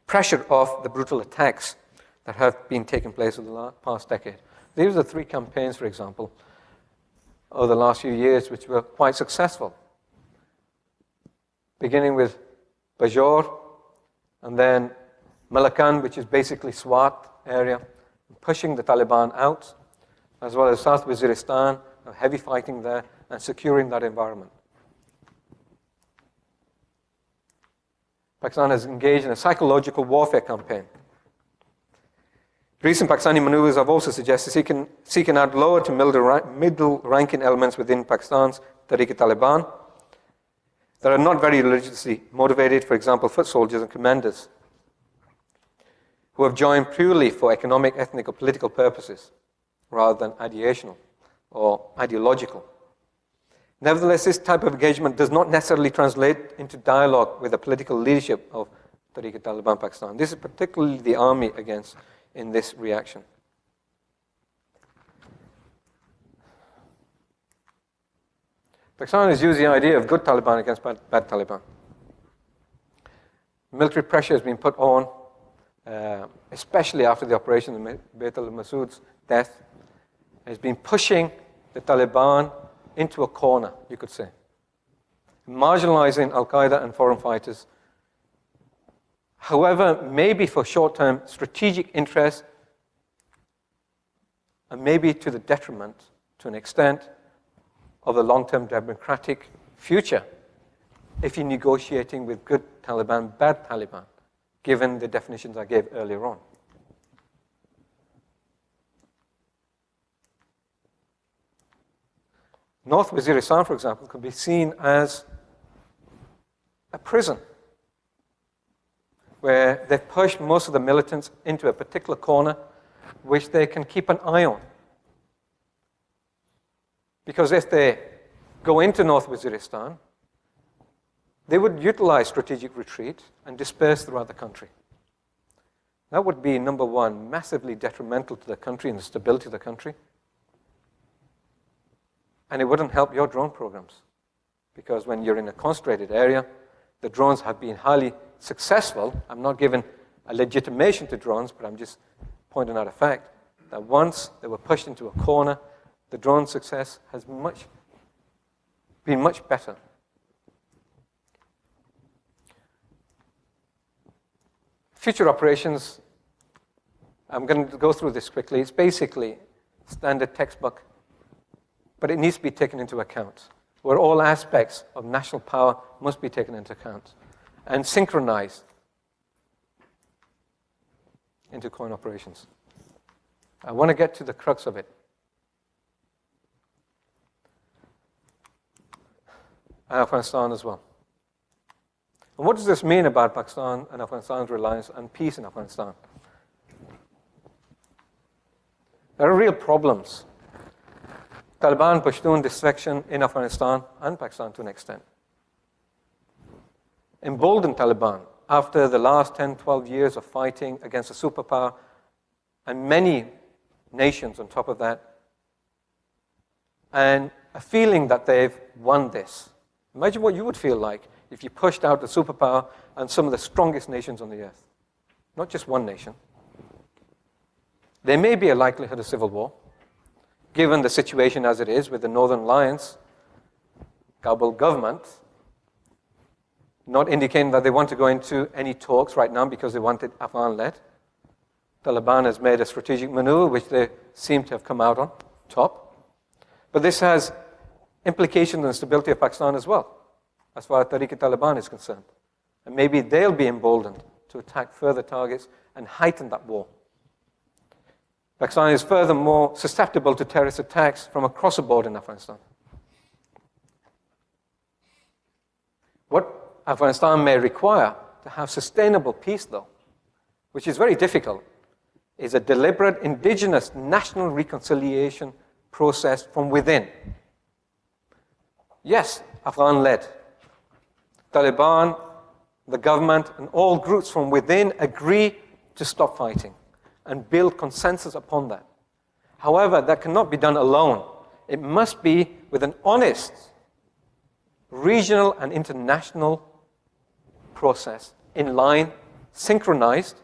pressure off the brutal attacks that have been taking place over the past decade. These are the three campaigns, for example, over the last few years, which were quite successful. Beginning with Bajaur, and then Malakan, which is basically Swat area, pushing the Taliban out, as well as South Waziristan, heavy fighting there, and securing that environment. Pakistan has engaged in a psychological warfare campaign. Recent Pakistani maneuvers have also suggested seeking out lower to middle-ranking elements within Pakistan's Tehreek-i-Taliban that are not very religiously motivated, for example, foot soldiers and commanders, who have joined purely for economic, ethnic, or political purposes, rather than ideational or ideological. Nevertheless, this type of engagement does not necessarily translate into dialogue with the political leadership of Tehreek-i-Taliban Pakistan. This is particularly the army against in this reaction. Pakistan has used the idea of good Taliban against bad Taliban. Military pressure has been put on, especially after the operation of Bait al-Masood's death. It has been pushing the Taliban into a corner, you could say, marginalizing Al-Qaeda and foreign fighters. However, maybe for short-term strategic interests, and maybe to the detriment, to an extent, of the long-term democratic future, if you're negotiating with good Taliban, bad Taliban, given the definitions I gave earlier on. North Waziristan, for example, could be seen as a prison where they've pushed most of the militants into a particular corner which they can keep an eye on. Because if they go into North Waziristan, they would utilize strategic retreat and disperse throughout the country. That would be, number one, massively detrimental to the country and the stability of the country. And it wouldn't help your drone programs. Because when you're in a concentrated area, the drones have been highly successful. I'm not giving a legitimation to drones, but I'm just pointing out a fact that once they were pushed into a corner, the drone success has been much better. Future operations, I'm going to go through this quickly. It's basically standard textbook, but it needs to be taken into account, where all aspects of national power must be taken into account and synchronized into coin operations. I want to get to the crux of it. Afghanistan as well. And what does this mean about Pakistan and Afghanistan's reliance on peace in Afghanistan? There are real problems. Taliban Pashtun disaffection in Afghanistan and Pakistan to an extent. Emboldened Taliban after the last 10, 12 years of fighting against a superpower and many nations on top of that, and a feeling that they've won this. Imagine what you would feel like if you pushed out the superpower and some of the strongest nations on the earth. Not just one nation. There may be a likelihood of civil war, given the situation as it is with the Northern Alliance, Kabul government, not indicating that they want to go into any talks right now because they want it Afghan-led. Taliban has made a strategic maneuver which they seem to have come out on top. But this has implications on the stability of Pakistan as well, as far as Tehreek-i-Taliban is concerned. And maybe they'll be emboldened to attack further targets and heighten that war. Pakistan is furthermore susceptible to terrorist attacks from across the border in Afghanistan. What Afghanistan may require to have sustainable peace, though, which is very difficult, is a deliberate indigenous national reconciliation process from within. Yes, Afghan-led. Taliban, the government, and all groups from within agree to stop fighting and build consensus upon that. However, that cannot be done alone. It must be with an honest regional and international process in line, synchronized,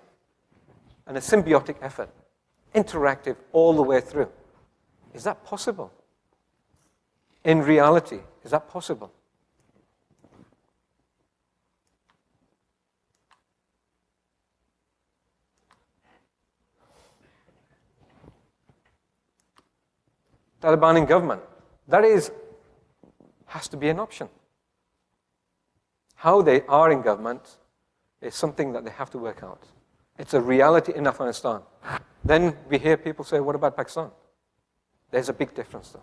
and a symbiotic effort, interactive all the way through. Is that possible? In reality, is that possible? Taliban in government, that has to be an option. How they are in government is something that they have to work out. It's a reality in Afghanistan. Then we hear people say, what about Pakistan? There's a big difference, though.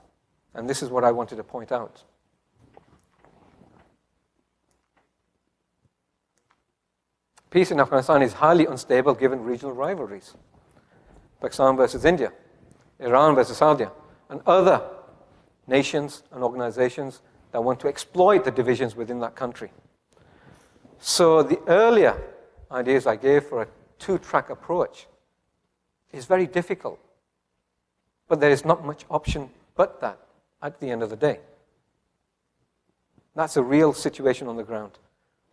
And this is what I wanted to point out. Peace in Afghanistan is highly unstable given regional rivalries. Pakistan versus India, Iran versus Saudi, and other nations and organizations that want to exploit the divisions within that country. So the earlier ideas I gave for a two-track approach is very difficult. But there is not much option but that at the end of the day. That's a real situation on the ground.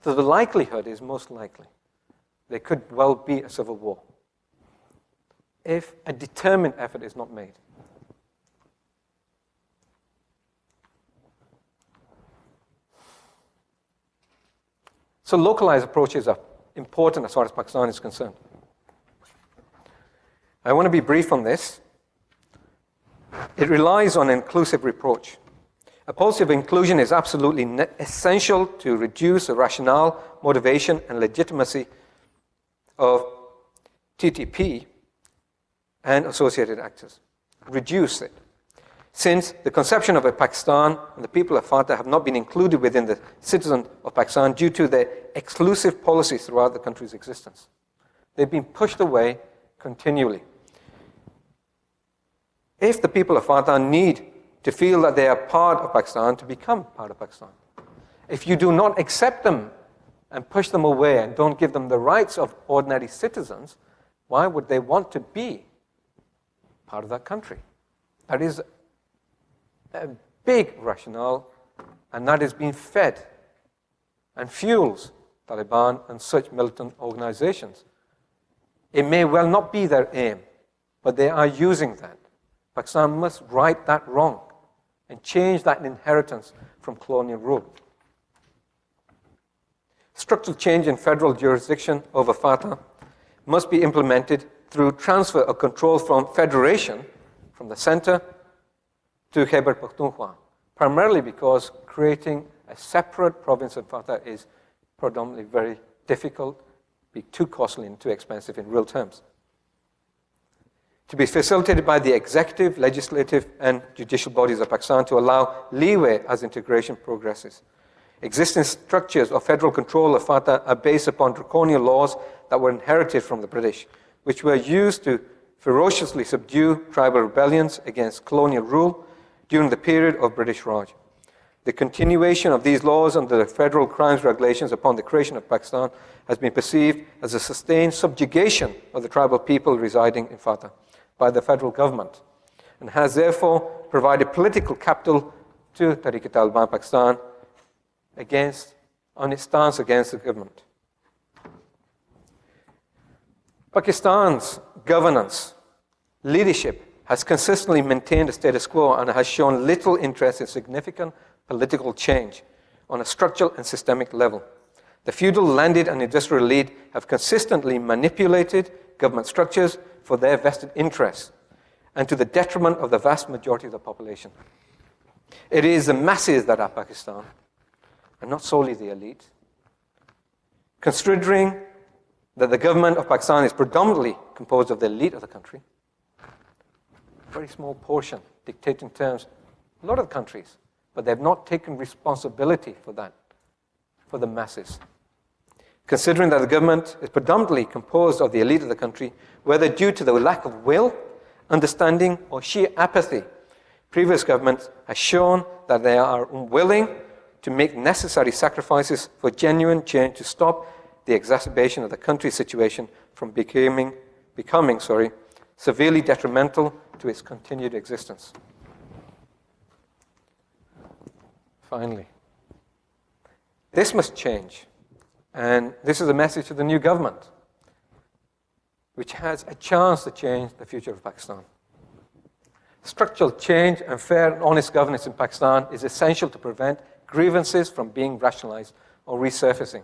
So the likelihood is most likely there could well be a civil war if a determined effort is not made. So localized approaches are important as far as Pakistan is concerned. I want to be brief on this. It relies on an inclusive approach. A policy of inclusion is absolutely essential to reduce the rationale, motivation, and legitimacy of TTP and associated actors. Reduce it. Since the conception of a Pakistan and the people of Fatah have not been included within the citizens of Pakistan due to their exclusive policies throughout the country's existence. They've been pushed away continually. If the people of Fatah need to feel that they are part of Pakistan, to become part of Pakistan, If you do not accept them and push them away and don't give them the rights of ordinary citizens, why would they want to be part of that country? That is a big rationale, and that is being fed and fuels Taliban and such militant organizations. It may well not be their aim, but they are using that. Pakistan must right that wrong and change that inheritance from colonial rule. Structural change in federal jurisdiction over FATA must be implemented through transfer of control from federation, from the center, to Khyber Pakhtunkhwa, primarily because creating a separate province of FATA is predominantly very difficult, be too costly and too expensive in real terms. To be facilitated by the executive, legislative, and judicial bodies of Pakistan to allow leeway as integration progresses. Existing structures of federal control of FATA are based upon draconian laws that were inherited from the British, which were used to ferociously subdue tribal rebellions against colonial rule during the period of British Raj. The continuation of these laws under the federal crimes regulations upon the creation of Pakistan has been perceived as a sustained subjugation of the tribal people residing in FATA by the federal government, and has therefore provided political capital to Tehreek-i-Taliban Pakistan on its stance against the government. Pakistan's governance, leadership, has consistently maintained a status quo and has shown little interest in significant political change on a structural and systemic level. The feudal, landed, and industrial elite have consistently manipulated government structures for their vested interests and to the detriment of the vast majority of the population. It is the masses that are Pakistan, and not solely the elite. Considering that the government of Pakistan is predominantly composed of the elite of the country, a very small portion dictate in terms a lot of countries, but they have not taken responsibility for that, for the masses. Considering that the government is predominantly composed of the elite of the country, whether due to the lack of will, understanding, or sheer apathy, previous governments have shown that they are unwilling to make necessary sacrifices for genuine change to stop the exacerbation of the country's situation from becoming severely detrimental to its continued existence. Finally, this must change, and this is a message to the new government, which has a chance to change the future of Pakistan. Structural change and fair and honest governance in Pakistan is essential to prevent grievances from being rationalized or resurfacing.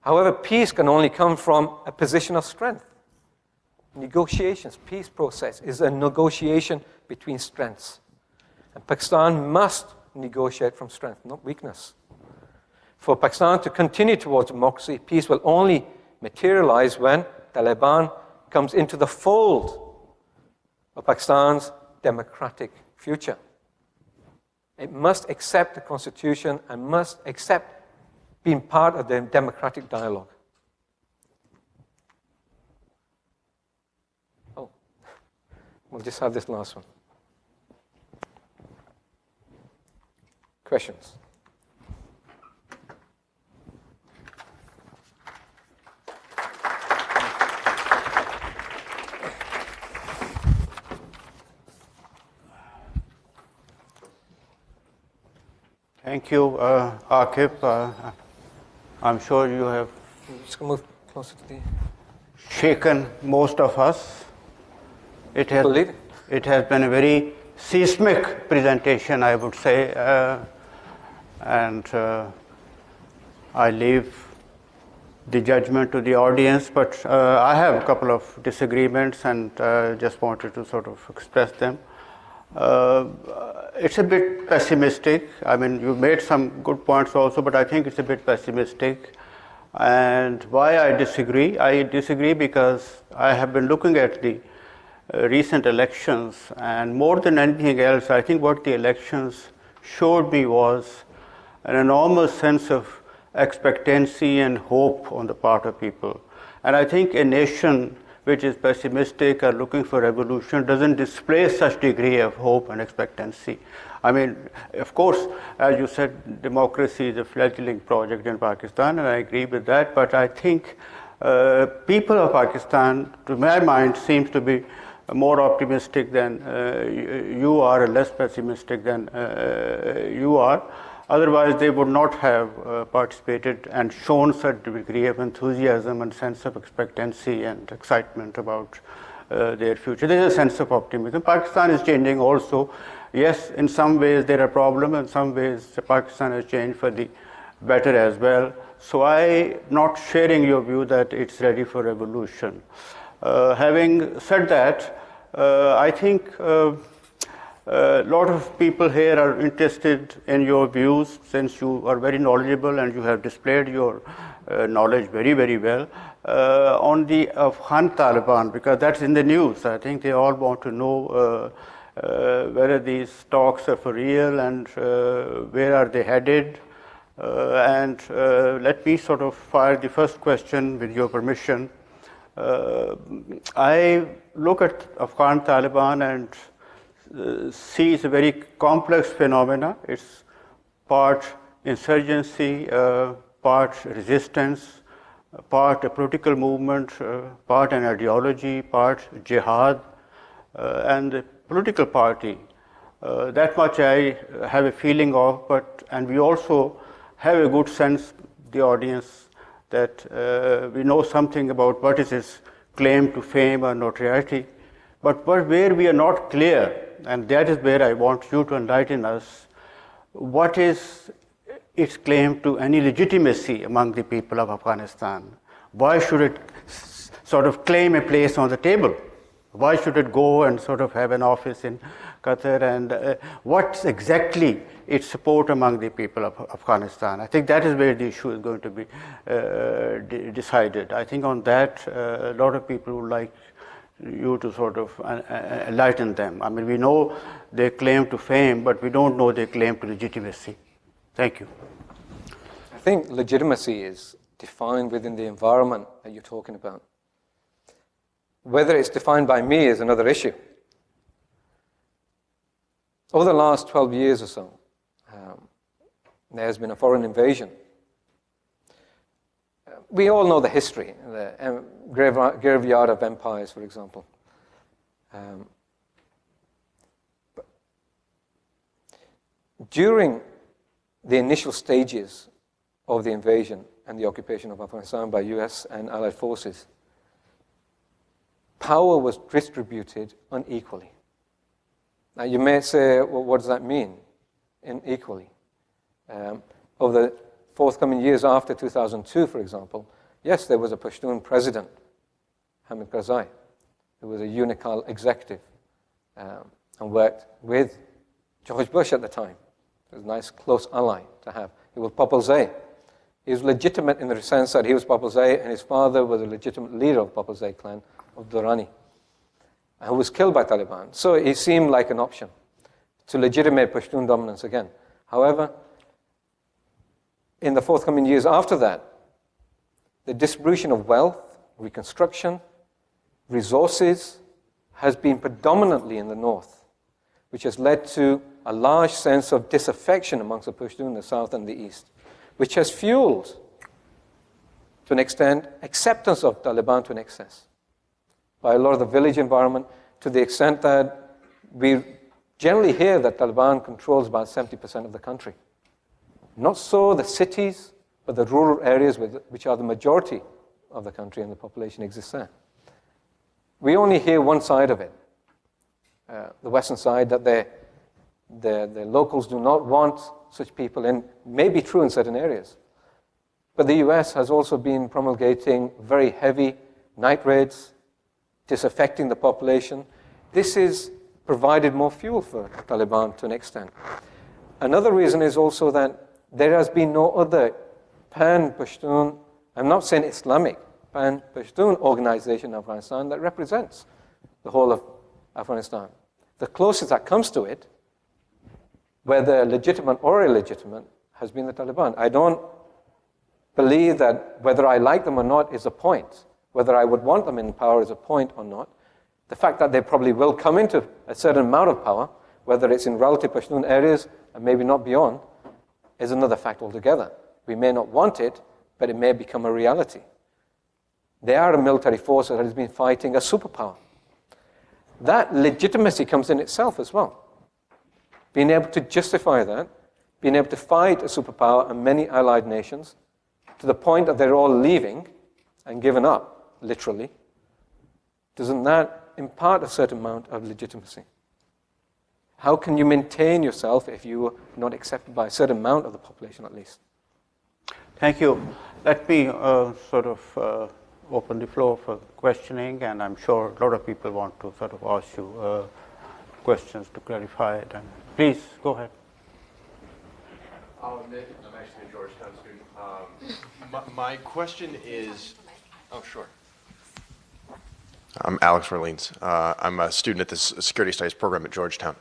However, peace can only come from a position of strength. Negotiations, peace process is a negotiation between strengths. And Pakistan must negotiate from strength, not weakness. For Pakistan to continue towards democracy, peace will only materialize when Taliban comes into the fold of Pakistan's democratic future. It must accept the constitution and must accept being part of the democratic dialogue. Oh, we'll just have this last one. Questions? Thank you, Aqab. I'm sure you have just move closer to the shaken most of us. It has been a very seismic presentation, I would say, and I leave the judgment to the audience, but I have a couple of disagreements and just wanted to sort of express them. It's a bit pessimistic. I mean, you made some good points also, but I think it's a bit pessimistic. And why I disagree? I disagree because I have been looking at the recent elections, and more than anything else, I think what the elections showed me was an enormous sense of expectancy and hope on the part of people. And I think a nation which is pessimistic or looking for revolution doesn't display such degree of hope and expectancy. I mean, of course, as you said, democracy is a fledgling project in Pakistan, and I agree with that, but I think people of Pakistan, to my mind, seems to be more optimistic than you are, and less pessimistic than you are. Otherwise, they would not have participated and shown such degree of enthusiasm and sense of expectancy and excitement about their future. There is a sense of optimism. Pakistan is changing also. Yes, in some ways there are problems, in some ways Pakistan has changed for the better as well. So I'm not sharing your view that it's ready for revolution. Having said that, I think a lot of people here are interested in your views, since you are very knowledgeable and you have displayed your knowledge very, very well on the Afghan Taliban, because that's in the news. I think they all want to know whether these talks are for real and where are they headed. And let me sort of fire the first question with your permission. I look at Afghan Taliban and see it's a very complex phenomena. It's part insurgency, part resistance, part a political movement, part an ideology, part jihad, and the political party. That much I have a feeling of, and we also have a good sense, the audience, that we know something about what is its claim to fame or notoriety, but where we are not clear, and that is where I want you to enlighten us, what is its claim to any legitimacy among the people of Afghanistan? Why should it sort of claim a place on the table? Why should it go and sort of have an office in Qatar? And what's exactly its support among the people of Afghanistan? I think that is where the issue is going to be decided. I think on that, a lot of people would like you to sort of enlighten them. I mean, we know their claim to fame, but we don't know their claim to legitimacy. Thank you. I think legitimacy is defined within the environment that you're talking about. Whether it's defined by me is another issue. Over the last 12 years or so, there's been a foreign invasion. We all know the history, the graveyard of empires, for example. But during the initial stages of the invasion and the occupation of Afghanistan by US and Allied forces, power was distributed unequally. Now you may say, well, what does that mean, unequally? Over the forthcoming years after 2002, for example, yes, there was a Pashtun president, Hamid Karzai, who was a UNICAL executive and worked with George Bush at the time. He was a nice, close ally to have. He was Popolzai. He was legitimate in the sense that he was Popolzai, and his father was a legitimate leader of Popolzai clan, of Durrani, who was killed by Taliban. So it seemed like an option to legitimate Pashtun dominance again. However, in the forthcoming years after that, the distribution of wealth, reconstruction, resources has been predominantly in the north, which has led to a large sense of disaffection amongst the Pashtun in the south and the east, which has fueled, to an extent, acceptance of Taliban to an excess by a lot of the village environment, to the extent that we generally hear that Taliban controls about 70% of the country. Not so the cities, but the rural areas which are the majority of the country and the population exists there. We only hear one side of it, the Western side, that the locals do not want such people in. May be true in certain areas. But the US has also been promulgating very heavy night raids, disaffecting the population. This has provided more fuel for Taliban to an extent. Another reason is also that there has been no other pan-Pashtun, I'm not saying Islamic, pan-Pashtun organization in Afghanistan that represents the whole of Afghanistan. The closest that comes to it, whether legitimate or illegitimate, has been the Taliban. I don't believe that whether I like them or not is the point. Whether I would want them in power is a point or not. The fact that they probably will come into a certain amount of power, whether it's in relative Pashtun areas and maybe not beyond, is another fact altogether. We may not want it, but it may become a reality. They are a military force that has been fighting a superpower. That legitimacy comes in itself as well. Being able to justify that, being able to fight a superpower and many allied nations to the point that they're all leaving and given up, literally, doesn't that impart a certain amount of legitimacy? How can you maintain yourself if you are not accepted by a certain amount of the population at least? Thank you. Let me sort of open the floor for questioning, and I'm sure a lot of people want to sort of ask you questions to clarify it. And please, go ahead. Nick, I'm actually a Georgetown student. My question is, oh, sure. I'm Alex Orleans. I'm a student at the Security Studies program at Georgetown.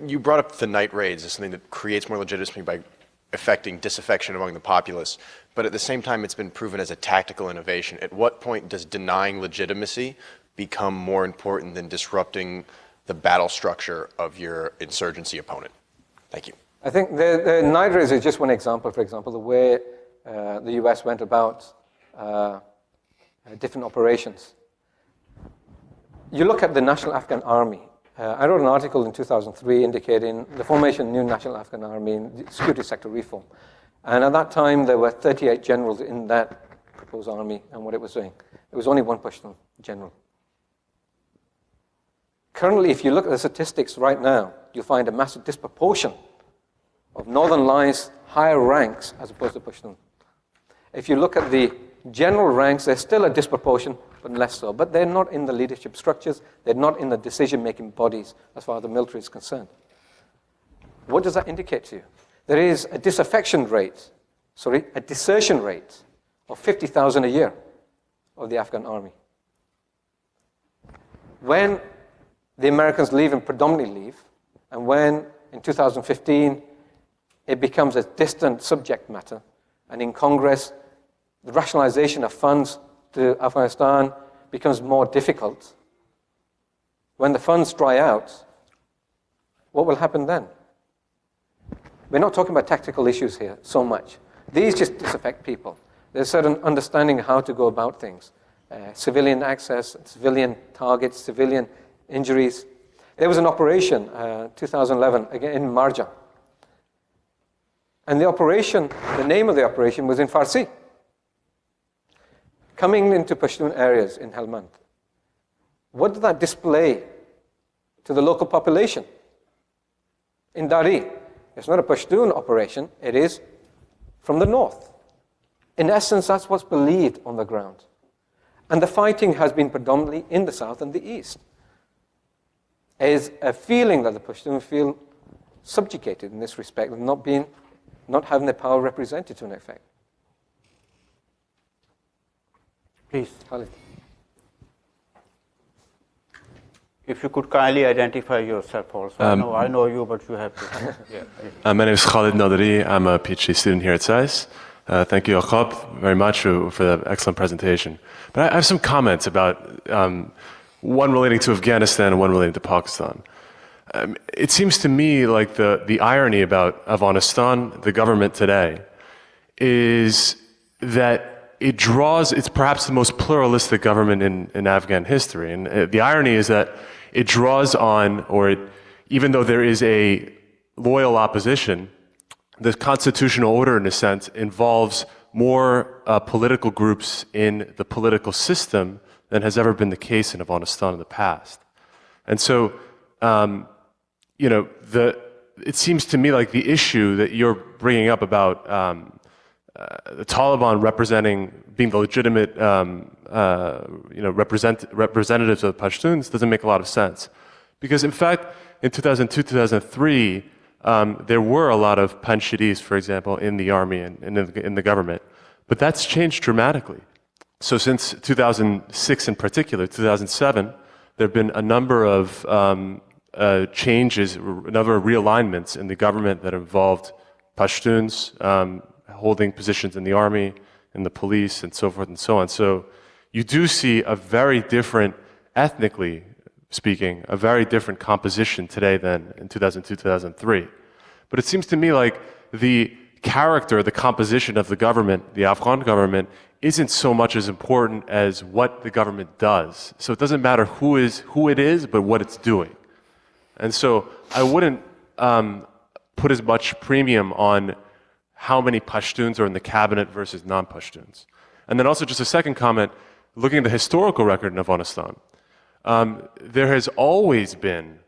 You brought up the night raids as something that creates more legitimacy by affecting disaffection among the populace, but at the same time it's been proven as a tactical innovation. At what point does denying legitimacy become more important than disrupting the battle structure of your insurgency opponent? Thank you. I think the night raids is just one example. For example, the way the US went about different operations. You look at the National Afghan Army. I wrote an article in 2003 indicating the formation of the new National Afghan Army in security sector reform. And at that time, there were 38 generals in that proposed army and what it was doing. There was only one Pashtun general. Currently, if you look at the statistics right now, you'll find a massive disproportion of Northern Lines higher ranks as opposed to Pashtun. If you look at the general ranks, there's still a disproportion, but less so. But they're not in the leadership structures. They're not in the decision-making bodies as far as the military is concerned. What does that indicate to you? There is a desertion rate of 50,000 a year of the Afghan army. When the Americans leave and predominantly leave, and when in 2015 it becomes a distant subject matter, and in Congress the rationalization of funds to Afghanistan becomes more difficult. When the funds dry out, what will happen then? We're not talking about tactical issues here so much. These just disaffect people. There's a certain understanding of how to go about things. Civilian access, civilian targets, civilian injuries. There was an operation, 2011, again in Marja. And the name of the operation was in Farsi. Coming into Pashtun areas in Helmand. What did that display to the local population? In Dari, it's not a Pashtun operation, it is from the north. In essence, that's what's believed on the ground. And the fighting has been predominantly in the south and the east. Is a feeling that the Pashtun feel subjugated in this respect, and not having their power represented to an effect. Please. Khalid. If you could kindly identify yourself also. I know you, but you have to. Yeah. My name is Khalid Nadari. I'm a PhD student here at SAIS. Thank you, Aqab, very much for the excellent presentation. But I have some comments about one relating to Afghanistan and one relating to Pakistan. It seems to me like the irony about Afghanistan, the government today, is that it's perhaps the most pluralistic government in Afghan history. And the irony is that it draws on, even though there is a loyal opposition, the constitutional order, in a sense, involves more political groups in the political system than has ever been the case in Afghanistan in the past. And so, it seems to me like the issue that you're bringing up about the Taliban being the legitimate, representatives of the Pashtuns doesn't make a lot of sense, because in fact, in 2002, 2003, there were a lot of Panjshiris, for example, in the army and in the government, but that's changed dramatically. So since 2006, in particular, 2007, there have been a number of changes, a number of realignments in the government that involved Pashtuns holding positions in the army, in the police, and so forth and so on. So, you do see a very different, ethnically speaking, a very different composition today than in 2002, 2003. But it seems to me like the character, the composition of the government, the Afghan government, isn't so much as important as what the government does. So it doesn't matter who it is, but what it's doing. And so I wouldn't put as much premium on how many Pashtuns are in the cabinet versus non-Pashtuns. And then also just a second comment, looking at the historical record in Afghanistan, there has always been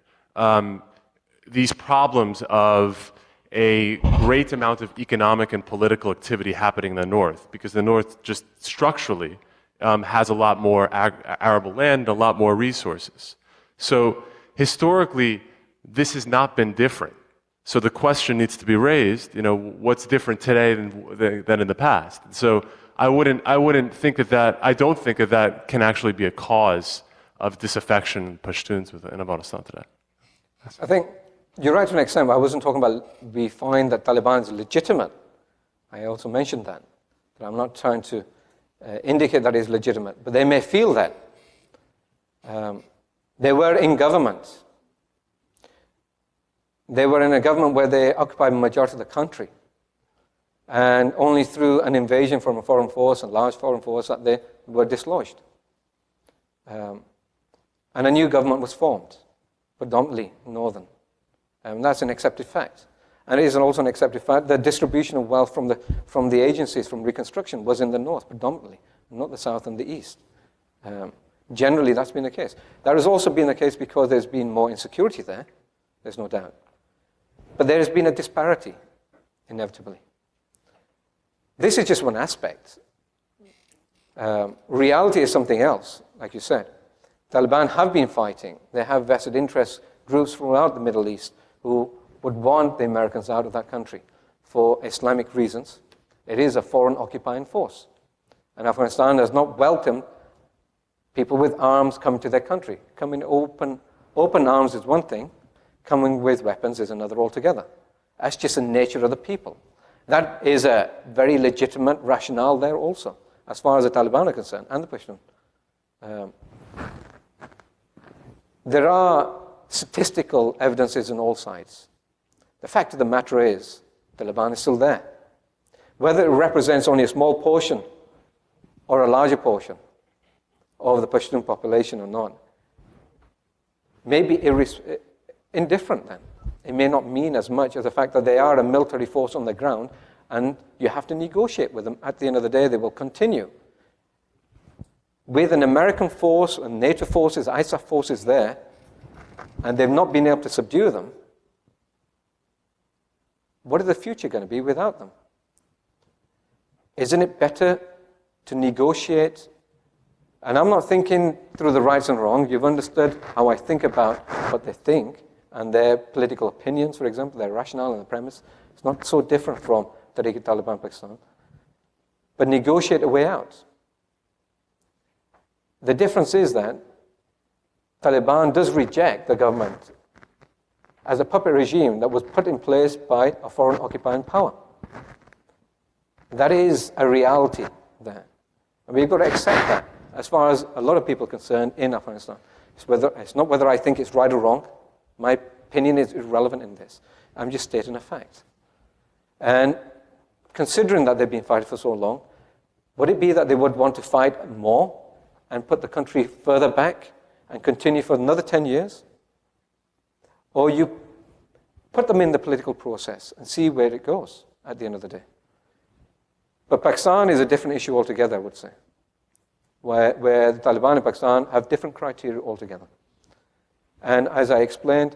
these problems of a great amount of economic and political activity happening in the north, because the north just structurally has a lot more arable land, a lot more resources. So historically, this has not been different. So the question needs to be raised, what's different today than in the past? So I don't think that can actually be a cause of disaffection in Pashtuns in Afghanistan today. I think you're right to an extent, but I wasn't talking about we find that Taliban is legitimate. I also mentioned that I'm not trying to indicate that it's legitimate, but they may feel that. They were in government. They were in a government where they occupied the majority of the country. And only through an invasion from a foreign force, a large foreign force, that they were dislodged. And a new government was formed, predominantly northern. And that's an accepted fact. And it is also an accepted fact that distribution of wealth from the agencies, from reconstruction, was in the north predominantly, not the south and the east. Generally, that's been the case. That has also been the case because there's been more insecurity there, there's no doubt. But there has been a disparity, inevitably. This is just one aspect. Reality is something else, like you said. Taliban have been fighting. They have vested interest groups throughout the Middle East who would want the Americans out of that country for Islamic reasons. It is a foreign occupying force. And Afghanistan has not welcomed people with arms coming to their country. Coming open arms is one thing. Coming with weapons is another altogether. That's just the nature of the people. That is a very legitimate rationale there also, as far as the Taliban are concerned, and the Pashtun. There are statistical evidences on all sides. The fact of the matter is, Taliban is still there. Whether it represents only a small portion or a larger portion of the Pashtun population or not, may be indifferent then. It may not mean as much as the fact that they are a military force on the ground and you have to negotiate with them. At the end of the day, they will continue. With an American force and NATO forces, ISAF forces there, and they've not been able to subdue them, what is the future going to be without them? Isn't it better to negotiate? And I'm not thinking through the rights and wrongs. You've understood how I think about what they think and their political opinions, for example, their rationale and the premise. It's not so different from Tehreek-i-Taliban Pakistan. But negotiate a way out. The difference is that Taliban does reject the government as a puppet regime that was put in place by a foreign occupying power. That is a reality there. And we've got to accept that as far as a lot of people are concerned in Afghanistan. It's not whether I think it's right or wrong. My opinion is irrelevant in this. I'm just stating a fact. And considering that they've been fighting for so long, would it be that they would want to fight more and put the country further back and continue for another 10 years? Or you put them in the political process and see where it goes at the end of the day. But Pakistan is a different issue altogether, I would say, where the Taliban in Pakistan have different criteria altogether. And as I explained,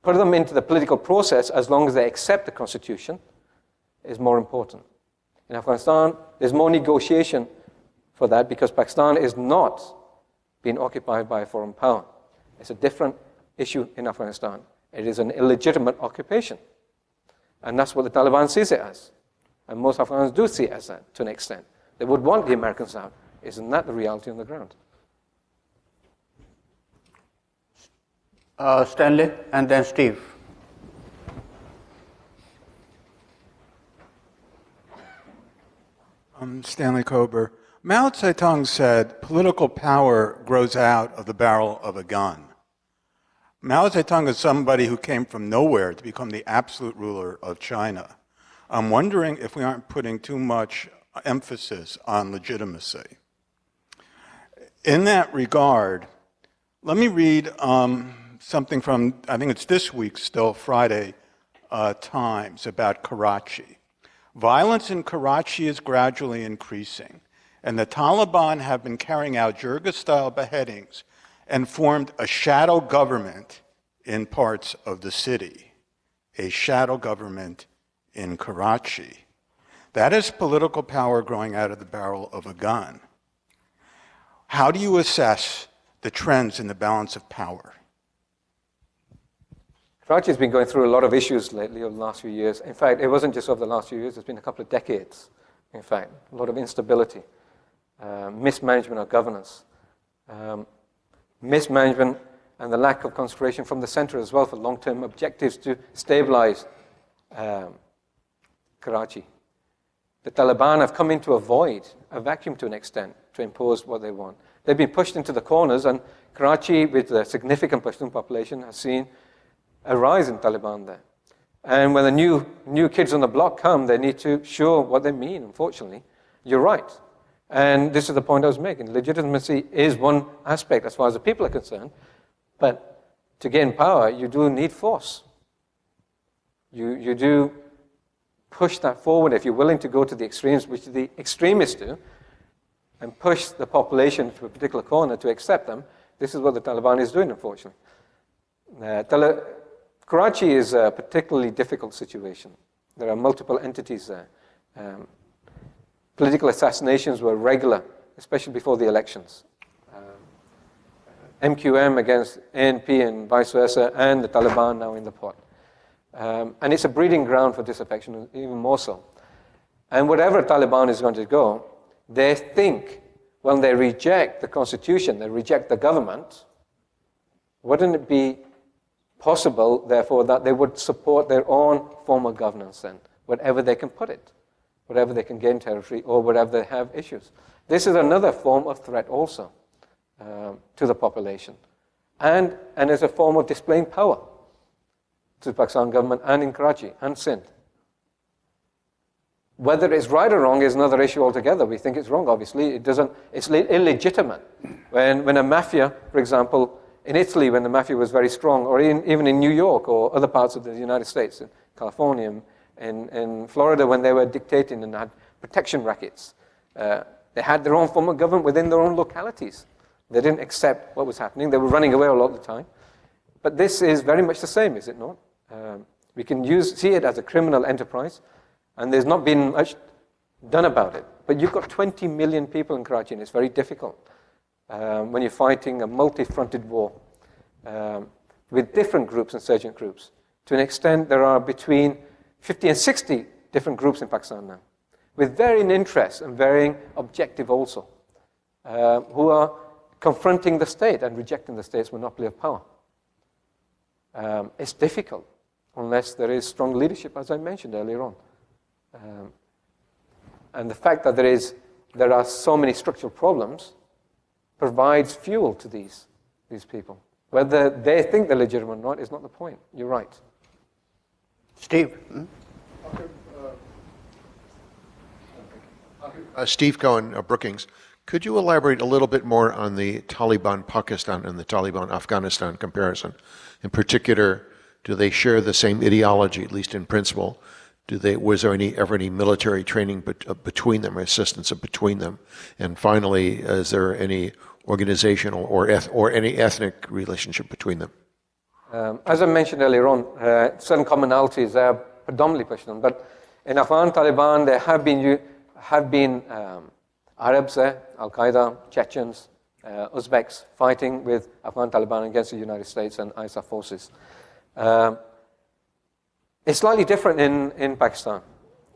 put them into the political process as long as they accept the constitution is more important. In Afghanistan, there's more negotiation for that because Pakistan is not being occupied by a foreign power. It's a different issue in Afghanistan. It is an illegitimate occupation. And that's what the Taliban sees it as. And most Afghans do see it as that, to an extent. They would want the Americans out. Isn't that the reality on the ground? Stanley, and then Steve. Stanley Kober. Mao Zedong said, political power grows out of the barrel of a gun. Mao Zedong is somebody who came from nowhere to become the absolute ruler of China. I'm wondering if we aren't putting too much emphasis on legitimacy. In that regard, let me read something from, I think it's this week's still Friday Times about Karachi. Violence in Karachi is gradually increasing, and the Taliban have been carrying out Jirga-style beheadings and formed a shadow government in parts of the city, a shadow government in Karachi. That is political power growing out of the barrel of a gun. How do you assess the trends in the balance of power? Karachi has been going through a lot of issues lately over the last few years. In fact, it wasn't just over the last few years, it's been a couple of decades, in fact. A lot of instability, mismanagement of governance, mismanagement and the lack of concentration from the center as well for long-term objectives to stabilize Karachi. The Taliban have come into a void, a vacuum to an extent, to impose what they want. They've been pushed into the corners, and Karachi, with a significant Pashtun population, has seen a rise in Taliban there. And when the new kids on the block come, they need to show what they mean, unfortunately. You're right. And this is the point I was making. Legitimacy is one aspect as far as the people are concerned, but to gain power, you do need force. You do push that forward if you're willing to go to the extremes, which the extremists do, and push the population to a particular corner to accept them. This is what the Taliban is doing, unfortunately. Karachi is a particularly difficult situation. There are multiple entities there. Political assassinations were regular, especially before the elections. MQM against ANP and vice versa, and the Taliban now in the pot. And it's a breeding ground for disaffection, even more so. And whatever Taliban is going to go, they think when they reject the constitution, they reject the government, wouldn't it be possible, therefore, that they would support their own form of governance then, wherever they can put it, wherever they can gain territory or wherever they have issues. This is another form of threat also to the population. And as a form of displaying power to the Pakistan government and in Karachi and Sindh. Whether it's right or wrong is another issue altogether. We think it's wrong, obviously. It's illegitimate. When a mafia, for example, in Italy, when the mafia was very strong, or even in New York or other parts of the United States, in California, in Florida, when they were dictating and had protection rackets, they had their own form of government within their own localities. They didn't accept what was happening. They were running away a lot of the time. But this is very much the same, is it not? We can see it as a criminal enterprise, and there's not been much done about it. But you've got 20 million people in Karachi, and it's very difficult when you're fighting a multi-fronted war with different groups, insurgent groups. To an extent, there are between 50 and 60 different groups in Pakistan now, with varying interests and varying objective also, who are confronting the state and rejecting the state's monopoly of power. It's difficult unless there is strong leadership, as I mentioned earlier on. And the fact that there are so many structural problems provides fuel to these people. Whether they think they're legitimate or not is not the point. You're right. Steve? Steve Cohen, Brookings. Could you elaborate a little bit more on the Taliban Pakistan and the Taliban Afghanistan comparison? In particular, do they share the same ideology, at least in principle? Was there ever any military training between them, or assistance between them? And finally, is there any organizational or any ethnic relationship between them? As I mentioned earlier on, certain commonalities are predominantly Pashtun, but in Afghan Taliban there have been Arabs there, Al-Qaeda, Chechens, Uzbeks fighting with Afghan Taliban against the United States and ISAF forces. It's slightly different in Pakistan.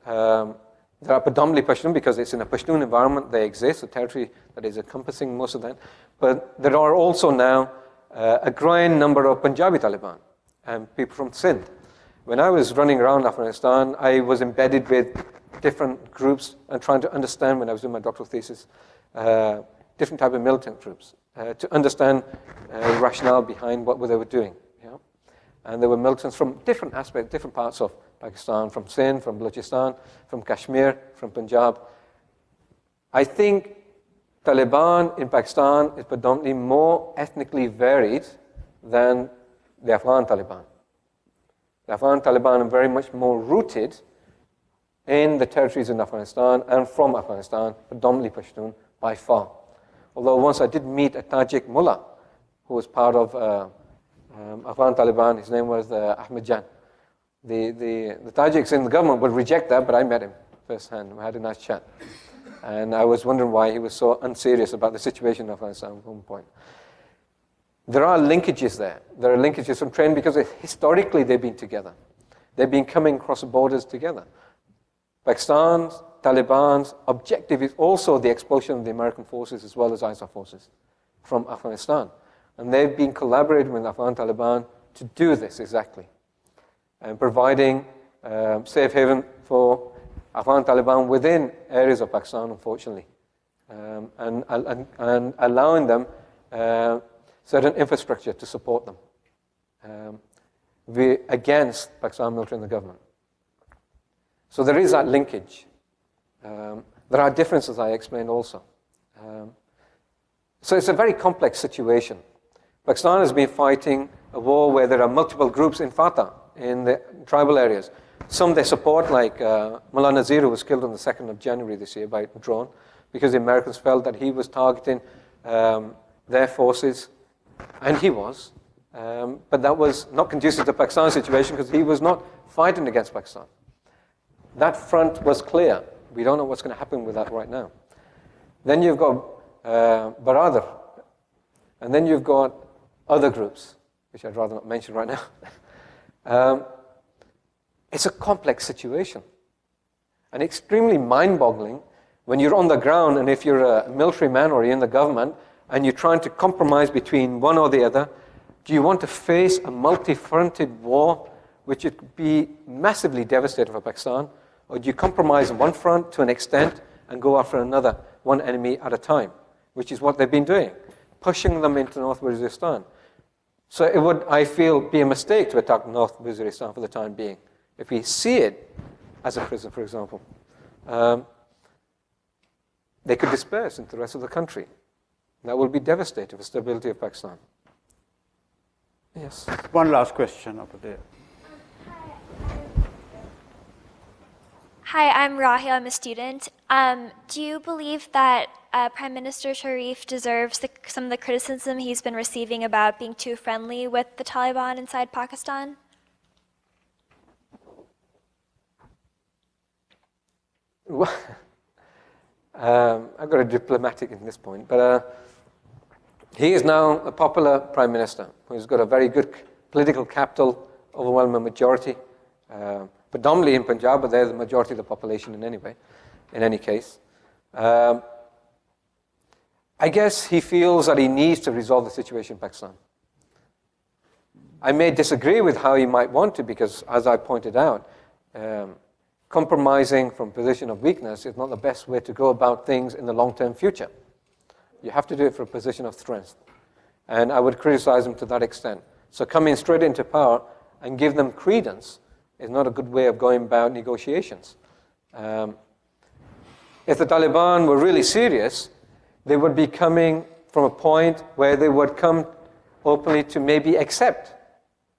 There are predominantly Pashtun because it's in a Pashtun environment. They exist, a territory that is encompassing most of that. But there are also now a growing number of Punjabi Taliban and people from Sindh. When I was running around Afghanistan, I was embedded with different groups and trying to understand, when I was doing my doctoral thesis, different type of militant groups to understand the rationale behind what they were doing. Yeah? And there were militants from different aspects, different parts of Pakistan, from Sindh, from Balochistan, from Kashmir, from Punjab. I think Taliban in Pakistan is predominantly more ethnically varied than the Afghan Taliban. The Afghan Taliban are very much more rooted in the territories in Afghanistan and from Afghanistan, predominantly Pashtun, by far. Although once I did meet a Tajik mullah who was part of Afghan Taliban, his name was Ahmed Jan. The Tajiks in the government would reject that, but I met him firsthand. We had a nice chat. And I was wondering why he was so unserious about the situation in Afghanistan at one point. There are linkages there. There are linkages from training because historically they've been together. They've been coming across the borders together. Pakistan's, Taliban's objective is also the expulsion of the American forces as well as ISAF forces from Afghanistan. And they've been collaborating with the Afghan Taliban to do this exactly. And providing safe haven for Afghan Taliban within areas of Pakistan, unfortunately, and allowing them certain infrastructure to support them against Pakistan military and the government. So there is that linkage. There are differences, I explained also. So it's a very complex situation. Pakistan has been fighting a war where there are multiple groups in Fatah, in the tribal areas. Some they support, like Mullah Nazir, who was killed on the 2nd of January this year by drone, because the Americans felt that he was targeting their forces, and he was. But that was not conducive to Pakistan's situation because he was not fighting against Pakistan. That front was clear. We don't know what's going to happen with that right now. Then you've got Baradar, and then you've got other groups, which I'd rather not mention right now. It's a complex situation and extremely mind-boggling when you're on the ground, and if you're a military man or you're in the government and you're trying to compromise between one or the other. Do you want to face a multi-fronted war which would be massively devastating for Pakistan, or do you compromise on one front to an extent and go after another, one enemy at a time, which is what they've been doing, pushing them into North Waziristan. So it would, I feel, be a mistake to attack North Waziristan for the time being. If we see it as a prison, for example, they could disperse into the rest of the country. That will be devastating for stability of Pakistan. Yes. One last question over there. Hi, I'm Rahil. I'm a student. Do you believe that Prime Minister Sharif deserves some of the criticism he's been receiving about being too friendly with the Taliban inside Pakistan? Well, I've got to be diplomatic in this point, but he is now a popular Prime Minister who's got a very good political capital, overwhelming majority, predominantly in Punjab, but they're the majority of the population in any case. I guess he feels that he needs to resolve the situation in Pakistan. I may disagree with how he might want to, because as I pointed out, compromising from a position of weakness is not the best way to go about things in the long-term future. You have to do it from a position of strength. And I would criticize him to that extent. So coming straight into power and give them credence is not a good way of going about negotiations. If the Taliban were really serious, they would be coming from a point where they would come openly to maybe accept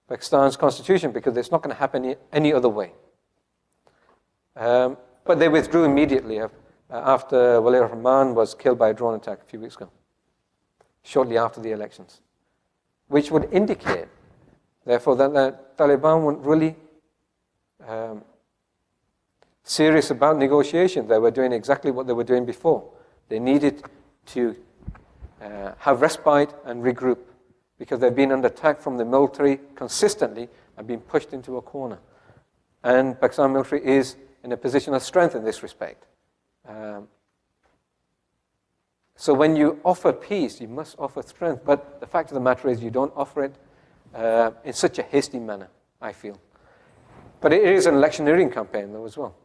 Pakistan's constitution, because it's not going to happen any other way. But they withdrew immediately after Wali Rahman was killed by a drone attack a few weeks ago, shortly after the elections, which would indicate, therefore, that the Taliban weren't really serious about negotiations. They were doing exactly what they were doing before. They needed to have respite and regroup, because they've been under attack from the military consistently and been pushed into a corner. And Pakistan military is in a position of strength in this respect. So when you offer peace, you must offer strength. But the fact of the matter is you don't offer it in such a hasty manner, I feel. But it is an electioneering campaign, though, as well.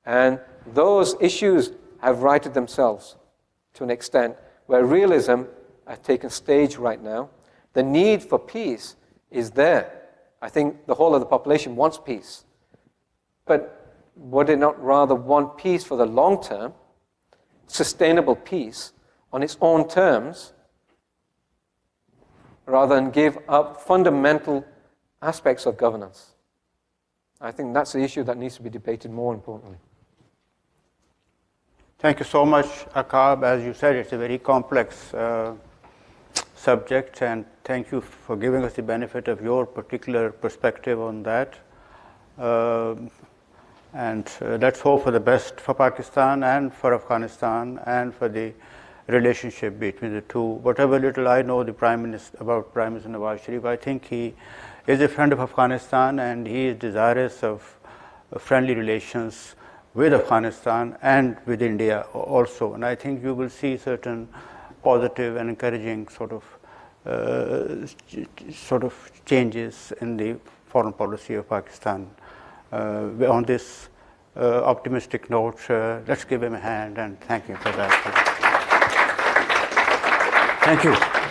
And those issues have righted themselves to an extent, where realism has taken stage right now. The need for peace is there. I think the whole of the population wants peace. But would it not rather want peace for the long term, sustainable peace on its own terms, rather than give up fundamental aspects of governance? I think that's the issue that needs to be debated more importantly. Thank you so much, Aqab. As you said, it's a very complex subject, and thank you for giving us the benefit of your particular perspective on that. Let's hope for the best for Pakistan and for Afghanistan and for the relationship between the two. Whatever little I know about Prime Minister Nawaz Sharif, I think he is a friend of Afghanistan and he is desirous of friendly relations with Afghanistan and with India also. And I think you will see certain positive and encouraging sort of changes in the foreign policy of Pakistan. On this optimistic note, let's give him a hand and thank him for that. Thank you.